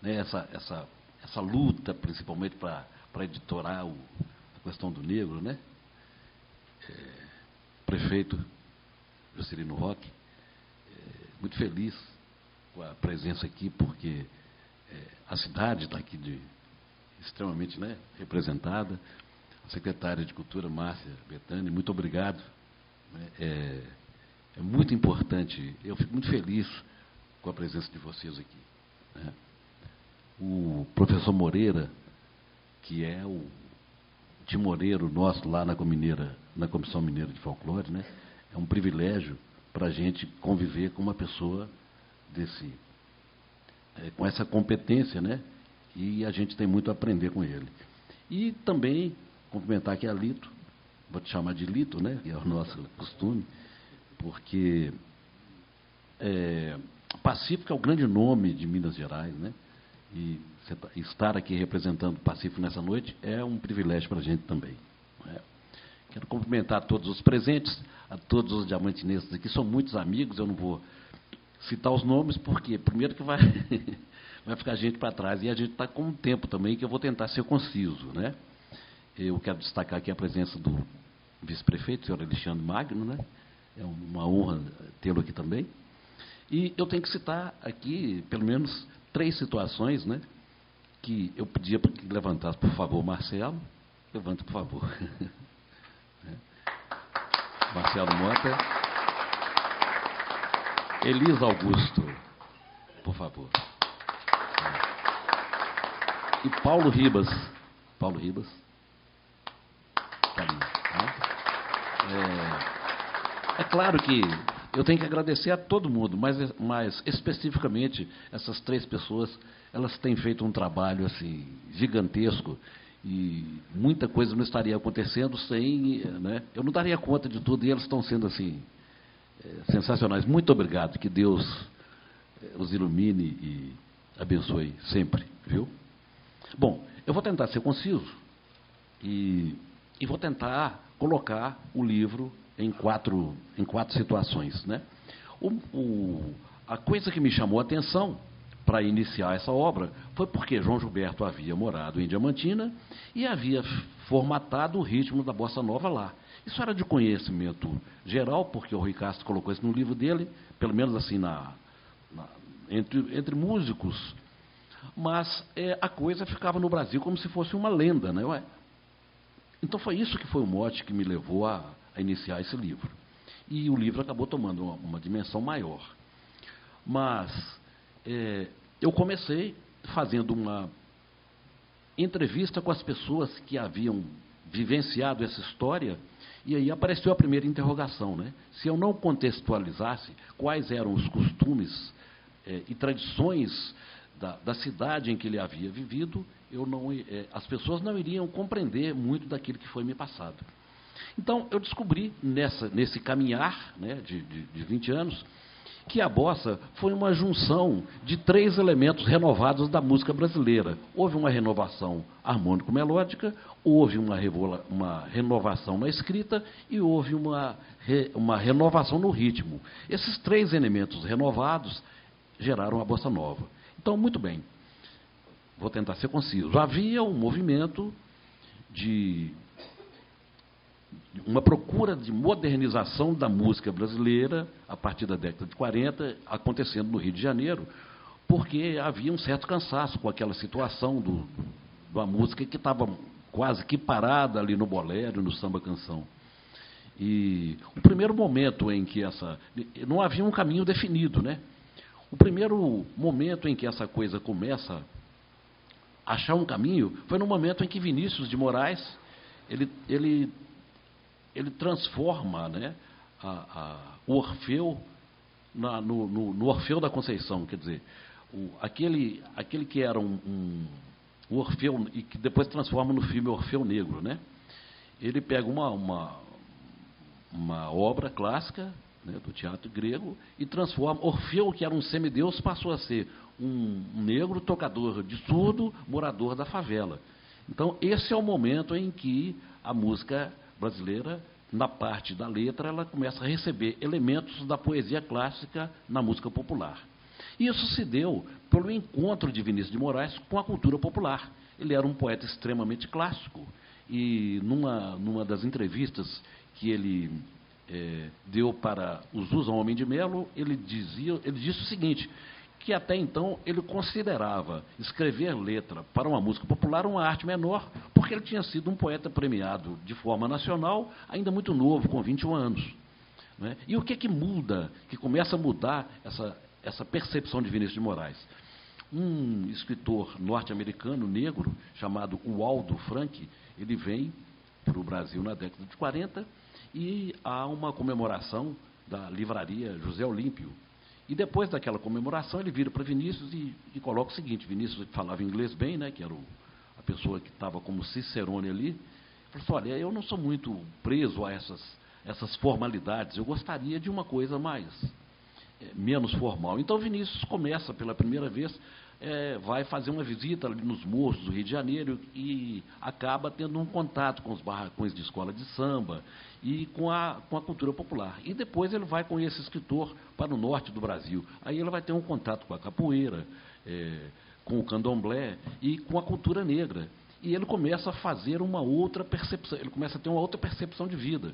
né, essa luta, principalmente para editorar a questão do negro, né? Prefeito Juscelino Roque, muito feliz com a presença aqui, porque a cidade está aqui extremamente, né, representada. A secretária de Cultura, Márcia Betânia, muito obrigado. É muito importante, eu fico muito feliz com a presença de vocês aqui, né? O professor Moreira, que é o timoreiro nosso lá na Comissão Mineira de Folclore, né? É um privilégio para a gente conviver com uma pessoa com essa competência, né? E a gente tem muito a aprender com ele. E também cumprimentar aqui a Lito, vou te chamar de Lito, né? Que é o nosso costume, porque Pacífico é o grande nome de Minas Gerais, né? E estar aqui representando o Pacífico nessa noite é um privilégio para a gente também, né? Quero cumprimentar a todos os presentes, a todos os diamantinesses aqui, são muitos amigos, eu não vou citar os nomes, porque primeiro que vai ficar gente para trás, e a gente está com um tempo também que eu vou tentar ser conciso, né? Eu quero destacar aqui a presença do vice-prefeito, senhor Alexandre Magno, né? É uma honra tê-lo aqui também. E eu tenho que citar aqui, pelo menos, 3 situações, né, que eu pedia para que levantasse, por favor, Marcelo. Levanta, por favor. Marcelo Mota. Elisa Augusto, por favor. E Paulo Ribas. Paulo Ribas. Tá ali, tá? É claro que eu tenho que agradecer a todo mundo, mas especificamente essas 3 pessoas, elas têm feito um trabalho assim gigantesco e muita coisa não estaria acontecendo sem, né? Eu não daria conta de tudo e eles estão sendo assim sensacionais. Muito obrigado, que Deus os ilumine e abençoe sempre, viu? Bom, eu vou tentar ser conciso e vou tentar colocar o livro em quatro situações, né? A coisa que me chamou a atenção para iniciar essa obra foi porque João Gilberto havia morado em Diamantina e havia formatado o ritmo da bossa nova lá. Isso era de conhecimento geral, porque o Rui Castro colocou isso no livro dele, pelo menos assim entre músicos, mas a coisa ficava no Brasil como se fosse uma lenda, né? Ué? Então foi isso que foi o mote que me levou a iniciar esse livro. E o livro acabou tomando uma dimensão maior. Mas eu comecei fazendo uma entrevista com as pessoas que haviam vivenciado essa história, e aí apareceu a primeira interrogação, né? Se eu não contextualizasse quais eram os costumes e tradições da cidade em que ele havia vivido, as pessoas não iriam compreender muito daquilo que foi me passado. Então, eu descobri, nesse caminhar, né, de 20 anos, que a bossa foi uma junção de 3 elementos renovados da música brasileira. Houve uma renovação harmônico-melódica, houve uma renovação na escrita e houve uma renovação no ritmo. Esses 3 elementos renovados geraram a bossa nova. Então, muito bem, vou tentar ser conciso. Havia um movimento de uma procura de modernização da música brasileira a partir da década de 40, acontecendo no Rio de Janeiro, porque havia um certo cansaço com aquela situação da música que estava quase que parada ali no bolero, no samba-canção. E o primeiro momento em que não havia um caminho definido, né? O primeiro momento em que essa coisa começa a achar um caminho foi no momento em que Vinícius de Moraes, ele transforma, né, o Orfeu no Orfeu da Conceição, quer dizer, aquele que era o Orfeu e que depois transforma no filme Orfeu Negro, né? Ele pega uma obra clássica, né, do teatro grego e transforma. Orfeu, que era um semideus, passou a ser um negro tocador de surdo, morador da favela. Então, esse é o momento em que a música brasileira, na parte da letra, ela começa a receber elementos da poesia clássica na música popular. Isso se deu pelo encontro de Vinícius de Moraes com a cultura popular. Ele era um poeta extremamente clássico e, numa das entrevistas que ele deu para o Zusa Homem de Melo, ele disse o seguinte, que até então ele considerava escrever letra para uma música popular uma arte menor, porque ele tinha sido um poeta premiado de forma nacional, ainda muito novo, com 21 anos. Né? E o que muda, que começa a mudar essa percepção de Vinícius de Moraes? Um escritor norte-americano, negro, chamado Waldo Frank, ele vem para o Brasil na década de 40 e há uma comemoração da livraria José Olímpio. E depois daquela comemoração, ele vira para Vinícius e coloca o seguinte: Vinícius falava inglês bem, né, que era a pessoa que estava como Cicerone ali. Falou assim: olha, eu não sou muito preso a essas formalidades, eu gostaria de uma coisa menos formal. Então, Vinícius começa pela primeira vez, vai fazer uma visita ali nos morros do Rio de Janeiro e acaba tendo um contato com os barracões de escola de samba e com a cultura popular. E depois ele vai com esse escritor para o norte do Brasil. Aí ele vai ter um contato com a capoeira, com o candomblé e com a cultura negra. E ele começa a fazer uma outra percepção, ele começa a ter uma outra percepção de vida.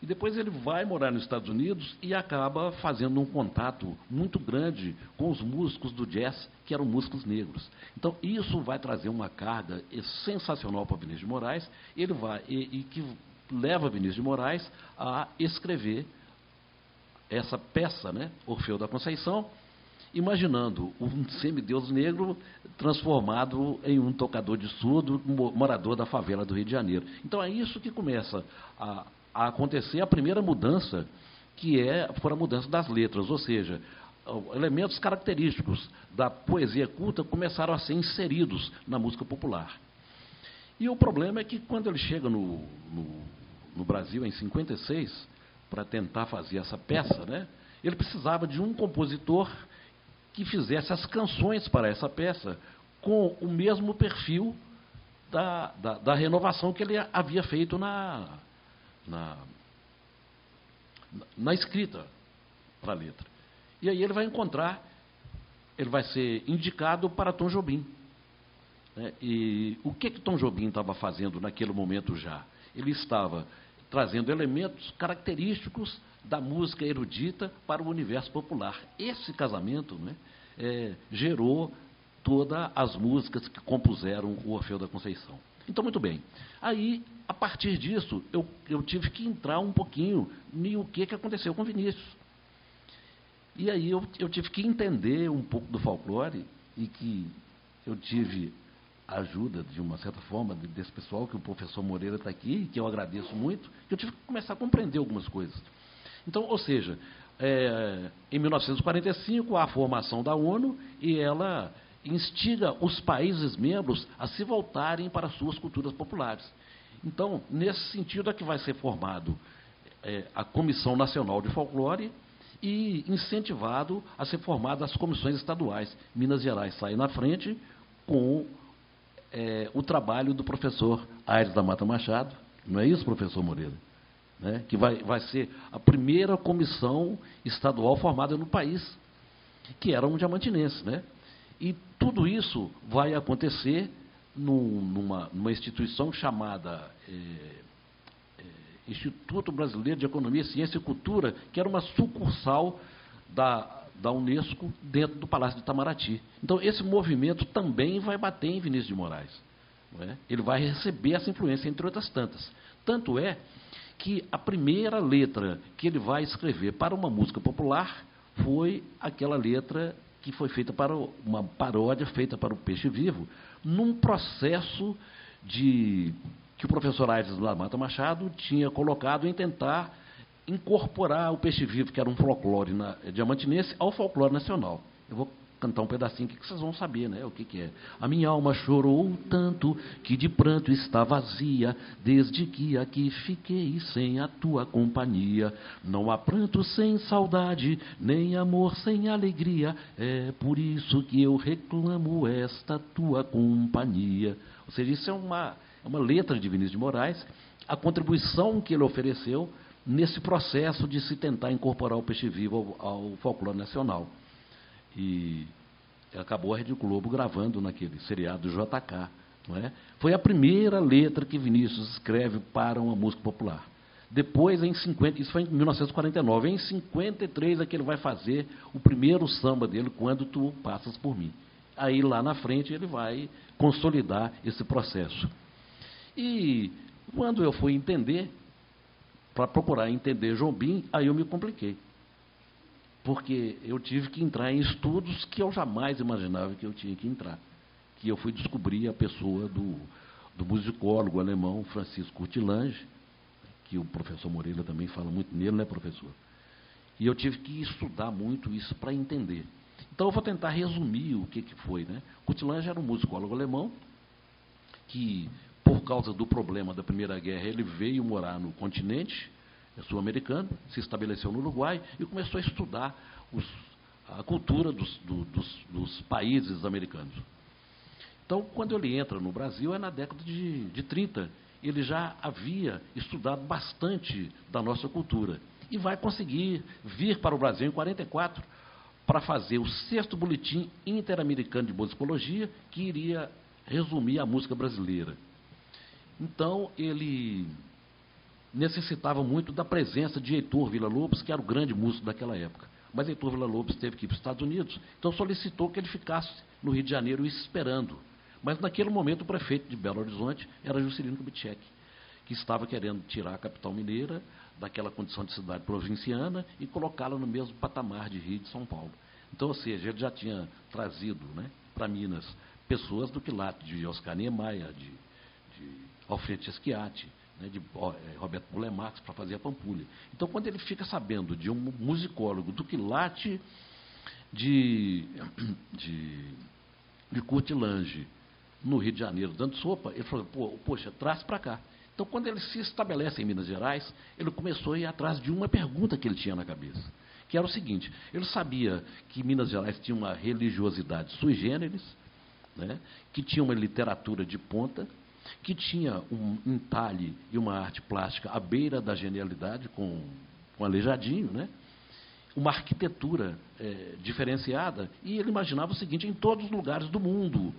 E depois ele vai morar nos Estados Unidos e acaba fazendo um contato muito grande com os músicos do jazz, que eram músicos negros. Então, isso vai trazer uma carga sensacional para Vinícius de Moraes, e que leva Vinícius de Moraes a escrever essa peça, né, Orfeu da Conceição, imaginando um semideus negro transformado em um tocador de surdo, morador da favela do Rio de Janeiro. Então, é isso que começa a acontecer a primeira mudança, que foi a mudança das letras, ou seja, elementos característicos da poesia culta começaram a ser inseridos na música popular. E o problema é que, quando ele chega no Brasil, em 56, para tentar fazer essa peça, né, ele precisava de um compositor que fizesse as canções para essa peça com o mesmo perfil da renovação que ele havia feito na escrita para a letra. E aí ele vai ser indicado para Tom Jobim. Né? E o que Tom Jobim estava fazendo naquele momento já? Ele estava trazendo elementos característicos da música erudita para o universo popular. Esse casamento, né, gerou todas as músicas que compuseram o Orfeu da Conceição. Então, muito bem. Aí, a partir disso, eu tive que entrar um pouquinho no que aconteceu com Vinícius. E aí eu tive que entender um pouco do folclore, e que eu tive a ajuda, de uma certa forma, desse pessoal, que o professor Moreira está aqui, que eu agradeço muito, que eu tive que começar a compreender algumas coisas. Então, ou seja, em 1945, há a formação da ONU, e ela instiga os países membros a se voltarem para as suas culturas populares. Então, nesse sentido é que vai ser formado a Comissão Nacional de Folclore e incentivado a ser formadas as comissões estaduais. Minas Gerais sai na frente com o trabalho do professor Aires da Mata Machado, não é isso, professor Moreira? Né? Que vai ser a primeira comissão estadual formada no país, que era um diamantinense, né? E tudo isso vai acontecer numa instituição chamada Instituto Brasileiro de Economia, Ciência e Cultura, que era uma sucursal da Unesco dentro do Palácio de Itamaraty. Então, esse movimento também vai bater em Vinícius de Moraes. Não é? Ele vai receber essa influência, entre outras tantas. Tanto é que a primeira letra que ele vai escrever para uma música popular foi aquela letra que foi feita para uma paródia feita para o Peixe Vivo, num processo de que o professor Aires da Mata Machado tinha colocado em tentar incorporar o peixe vivo, que era um folclore diamantinense, ao folclore nacional. Eu vou cantar um pedacinho aqui que vocês vão saber, né, o que é. A minha alma chorou tanto que de pranto está vazia, desde que aqui fiquei sem a tua companhia. Não há pranto sem saudade, nem amor sem alegria, é por isso que eu reclamo esta tua companhia. Ou seja, isso é uma letra de Vinícius de Moraes, a contribuição que ele ofereceu nesse processo de se tentar incorporar o peixe vivo ao folclore nacional. E acabou a Rede Globo gravando naquele seriado do JK. Não é? Foi a primeira letra que Vinícius escreve para uma música popular. Depois, isso foi em 1949, em 53 é que ele vai fazer o primeiro samba dele, Quando Tu Passas Por Mim. Aí, lá na frente, ele vai consolidar esse processo. E quando eu fui entender, para procurar entender Jobim, aí eu me compliquei. Porque eu tive que entrar em estudos que eu jamais imaginava que eu tinha que entrar. Que eu fui descobrir a pessoa do musicólogo alemão Francisco Curtilange, que o professor Moreira também fala muito nele, né, professor? E eu tive que estudar muito isso para entender. Então, eu vou tentar resumir o que foi, né? Curtilange era um musicólogo alemão que, por causa do problema da Primeira Guerra, ele veio morar no continente sul-americano, se estabeleceu no Uruguai e começou a estudar a cultura dos países americanos. Então, quando ele entra no Brasil, é na década de 30. Ele já havia estudado bastante da nossa cultura e vai conseguir vir para o Brasil em 44 para fazer o 6º Boletim Interamericano de Musicologia, que iria resumir a música brasileira. Então, ele necessitava muito da presença de Heitor Villa-Lobos, que era o grande músico daquela época. Mas Heitor Villa-Lobos teve que ir para os Estados Unidos, então solicitou que ele ficasse no Rio de Janeiro esperando. Mas, naquele momento, o prefeito de Belo Horizonte era Juscelino Kubitschek, que estava querendo tirar a capital mineira daquela condição de cidade provinciana e colocá-la no mesmo patamar de Rio e de São Paulo. Então, ou seja, ele já tinha trazido, né, para Minas pessoas do quilate de Oscar Niemeyer, de Alfredo Schiatti, né, de Roberto Burle Marx, para fazer a Pampulha. Então, quando ele fica sabendo de um musicólogo do quilate de Curtilange, no Rio de Janeiro, dando sopa, ele falou, poxa, traz para cá. Então, quando ele se estabelece em Minas Gerais, ele começou a ir atrás de uma pergunta que ele tinha na cabeça, que era o seguinte: ele sabia que Minas Gerais tinha uma religiosidade sui generis, né, que tinha uma literatura de ponta, que tinha um entalhe e uma arte plástica à beira da genialidade, com Aleijadinho, né, uma arquitetura diferenciada, e ele imaginava o seguinte: em todos os lugares do mundo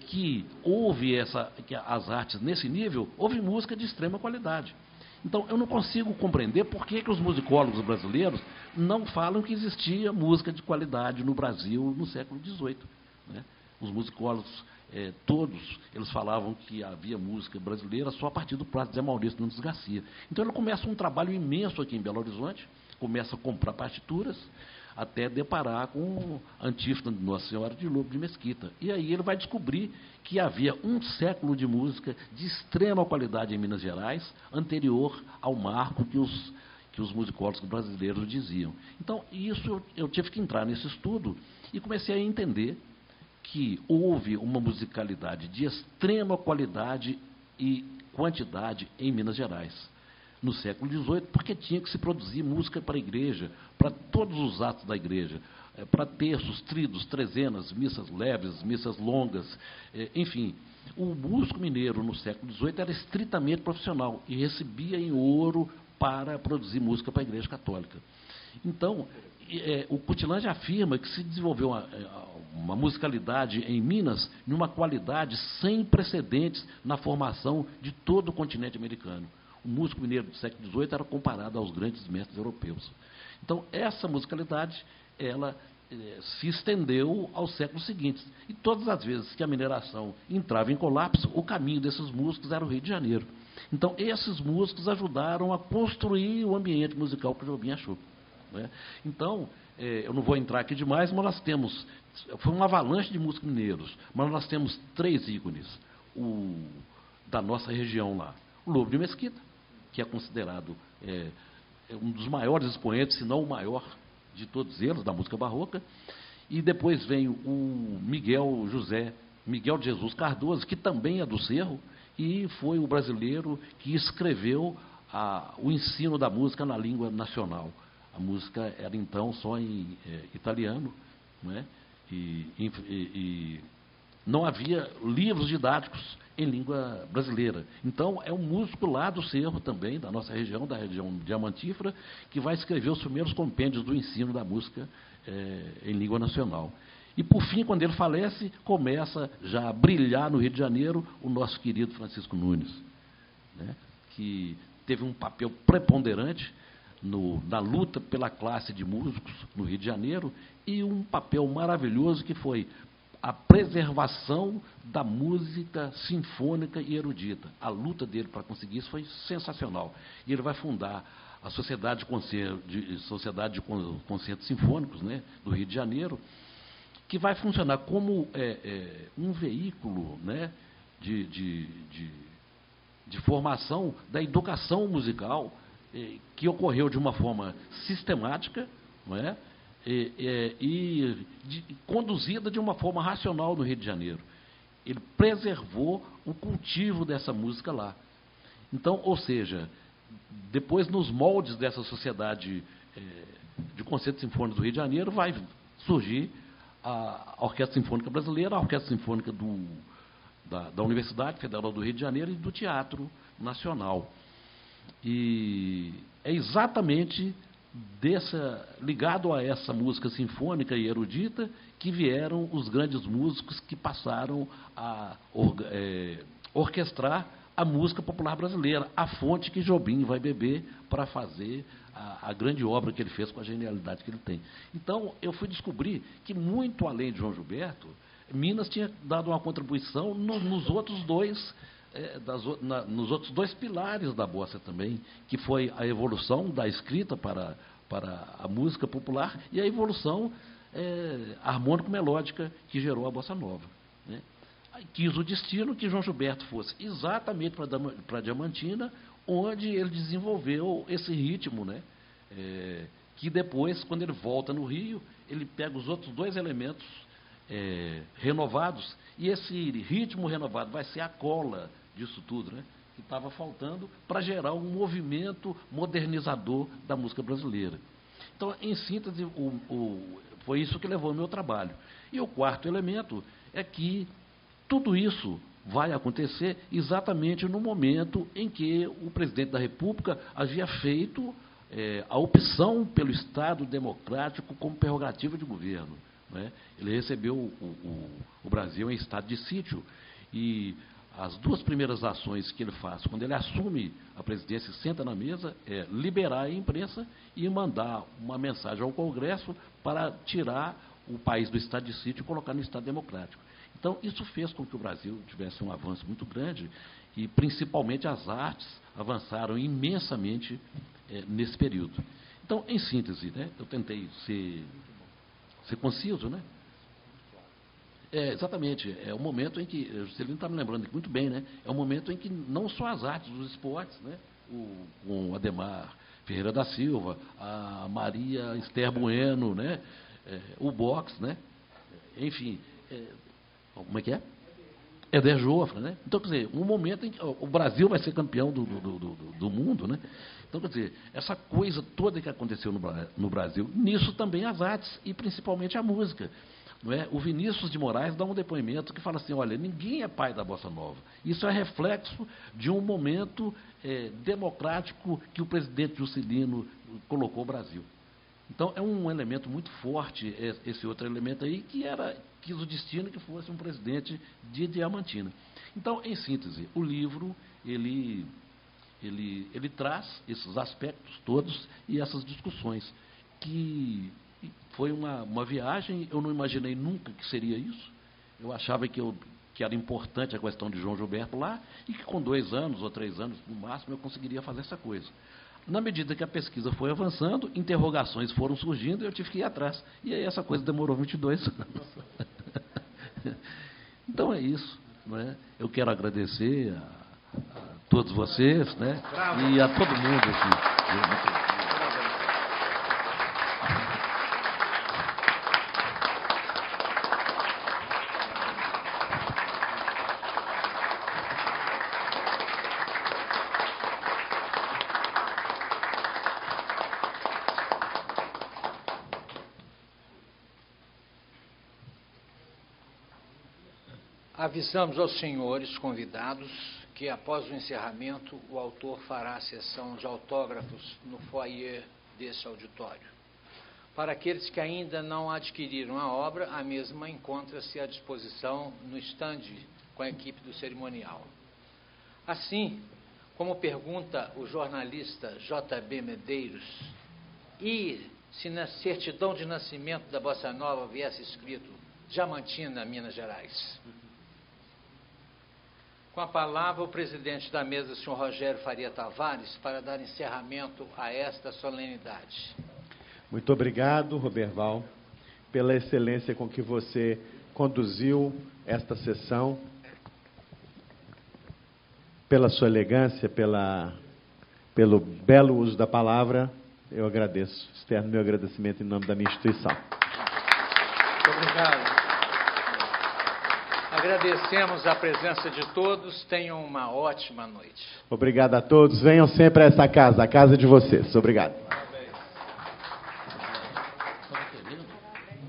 que houve as artes nesse nível, houve música de extrema qualidade. Então, eu não consigo compreender por que os musicólogos brasileiros não falam que existia música de qualidade no Brasil no século XVIII. Né? Os musicólogos, todos, eles falavam que havia música brasileira só a partir do Plácido Zé Maurício Nunes Garcia. Então, ele começa um trabalho imenso aqui em Belo Horizonte, começa a comprar partituras, até deparar com a antífona de Nossa Senhora de Lobo de Mesquita. E aí ele vai descobrir que havia um século de música de extrema qualidade em Minas Gerais, anterior ao marco que os musicólogos brasileiros diziam. Então, isso eu tive que entrar nesse estudo e comecei a entender que houve uma musicalidade de extrema qualidade e quantidade em Minas Gerais no século XVIII, porque tinha que se produzir música para a igreja, para todos os atos da igreja, para terços, tridos, trezenas, missas leves, missas longas, enfim. O músico mineiro no século XVIII era estritamente profissional e recebia em ouro para produzir música para a igreja católica. Então, o Curtilange afirma que se desenvolveu uma musicalidade em Minas numa qualidade sem precedentes na formação de todo o continente americano. O músico mineiro do século XVIII era comparado aos grandes mestres europeus. Então, essa musicalidade, ela se estendeu aos séculos seguintes. E todas as vezes que a mineração entrava em colapso, o caminho desses músicos era o Rio de Janeiro. Então, esses músicos ajudaram a construir o ambiente musical que o Jobim achou. Né? Então, eu não vou entrar aqui demais, mas nós temos... Foi uma avalanche de músicos mineiros, mas nós temos 3 ícones da nossa região lá. o Lobo de Mesquita, que é considerado um dos maiores expoentes, se não o maior de todos eles, da música barroca. E depois vem o Miguel de Jesus Cardoso, que também é do Cerro, e foi o brasileiro que escreveu o ensino da música na língua nacional. A música era, então, só em italiano, né? E não havia livros didáticos em língua brasileira. Então, é um músico lá do Cerro também, da nossa região, da região diamantífera, que vai escrever os primeiros compêndios do ensino da música em língua nacional. E, por fim, quando ele falece, começa já a brilhar no Rio de Janeiro o nosso querido Francisco Nunes, né? Que teve um papel preponderante na luta pela classe de músicos no Rio de Janeiro, e um papel maravilhoso que foi a preservação da música sinfônica e erudita. A luta dele para conseguir isso foi sensacional. E ele vai fundar a Sociedade de Concertos Sinfônicos, né, do Rio de Janeiro, que vai funcionar como um veículo, né, de formação da educação musical, que ocorreu de uma forma sistemática, não é? Conduzida de uma forma racional no Rio de Janeiro. Ele preservou o cultivo dessa música lá. Então, ou seja, depois, nos moldes dessa Sociedade de Concertos Sinfônicos do Rio de Janeiro, vai surgir a Orquestra Sinfônica Brasileira, a Orquestra Sinfônica da Universidade Federal do Rio de Janeiro e do Teatro Nacional. E é exatamente ligado a essa música sinfônica e erudita que vieram os grandes músicos que passaram a orquestrar a música popular brasileira, a fonte que Jobim vai beber para fazer a grande obra que ele fez com a genialidade que ele tem. Então, eu fui descobrir que, muito além de João Gilberto, Minas tinha dado uma contribuição nos outros dois pilares da bossa também, que foi a evolução da escrita para a música popular e a evolução harmônico-melódica que gerou a bossa nova, né? Quis o destino que João Gilberto fosse exatamente para Diamantina, onde ele desenvolveu esse ritmo, né? Que depois, quando ele volta no Rio, ele pega os outros dois elementos renovados, e esse ritmo renovado vai ser a cola disso tudo, né, que estava faltando para gerar um movimento modernizador da música brasileira. Então, em síntese, foi isso que levou ao meu trabalho. E o quarto elemento é que tudo isso vai acontecer exatamente no momento em que o presidente da República havia feito a opção pelo Estado democrático como prerrogativa de governo, né? Ele recebeu o Brasil em estado de sítio, e as duas primeiras ações que ele faz quando ele assume a presidência e senta na mesa é liberar a imprensa e mandar uma mensagem ao Congresso para tirar o país do estado de sítio e colocar no estado democrático. Então, isso fez com que o Brasil tivesse um avanço muito grande, e principalmente as artes avançaram imensamente nesse período. Então, em síntese, né, eu tentei ser conciso, né? Exatamente, é o momento em que, o Juscelino está me lembrando muito bem, né? É o momento em que não só as artes, os esportes, né? O Ademar Ferreira da Silva, a Maria Esther Bueno, né? O boxe, né? Enfim, como é que é? Éder Joffre, né? Então, quer dizer, um momento em que o Brasil vai ser campeão do mundo, né? Então, quer dizer, essa coisa toda que aconteceu no Brasil, nisso também as artes, e principalmente a música. Não é? O Vinícius de Moraes dá um depoimento que fala assim, olha, ninguém é pai da bossa nova. Isso é reflexo de um momento democrático que o presidente Juscelino colocou o Brasil. Então, é um elemento muito forte, esse outro elemento aí, quis o destino que fosse um presidente de Diamantina. Então, em síntese, o livro, ele traz esses aspectos todos e essas discussões, que foi uma viagem. Eu não imaginei nunca que seria isso. Eu achava que era importante a questão de João Gilberto lá, e que com 2 anos ou 3 anos, no máximo, eu conseguiria fazer essa coisa. Na medida que a pesquisa foi avançando, interrogações foram surgindo, e eu tive que ir atrás. E aí essa coisa demorou 22 anos. Então é isso, não é? Eu quero agradecer a todos vocês, né? Bravo. E a todo mundo aqui. Avisamos aos senhores convidados que, após o encerramento, o autor fará a sessão de autógrafos no foyer desse auditório. Para aqueles que ainda não adquiriram a obra, a mesma encontra-se à disposição no estande com a equipe do cerimonial. Assim, como pergunta o jornalista J.B. Medeiros, e se na certidão de nascimento da Bossa Nova viesse escrito Diamantina, Minas Gerais? Com a palavra, o presidente da mesa, senhor Rogério Faria Tavares, para dar encerramento a esta solenidade. Muito obrigado, Roberval, pela excelência com que você conduziu esta sessão, pela sua elegância, pelo belo uso da palavra. Eu agradeço, externo meu agradecimento em nome da minha instituição. Muito obrigado. Agradecemos a presença de todos. Tenham uma ótima noite. Obrigado a todos. Venham sempre a essa casa, a casa de vocês. Obrigado.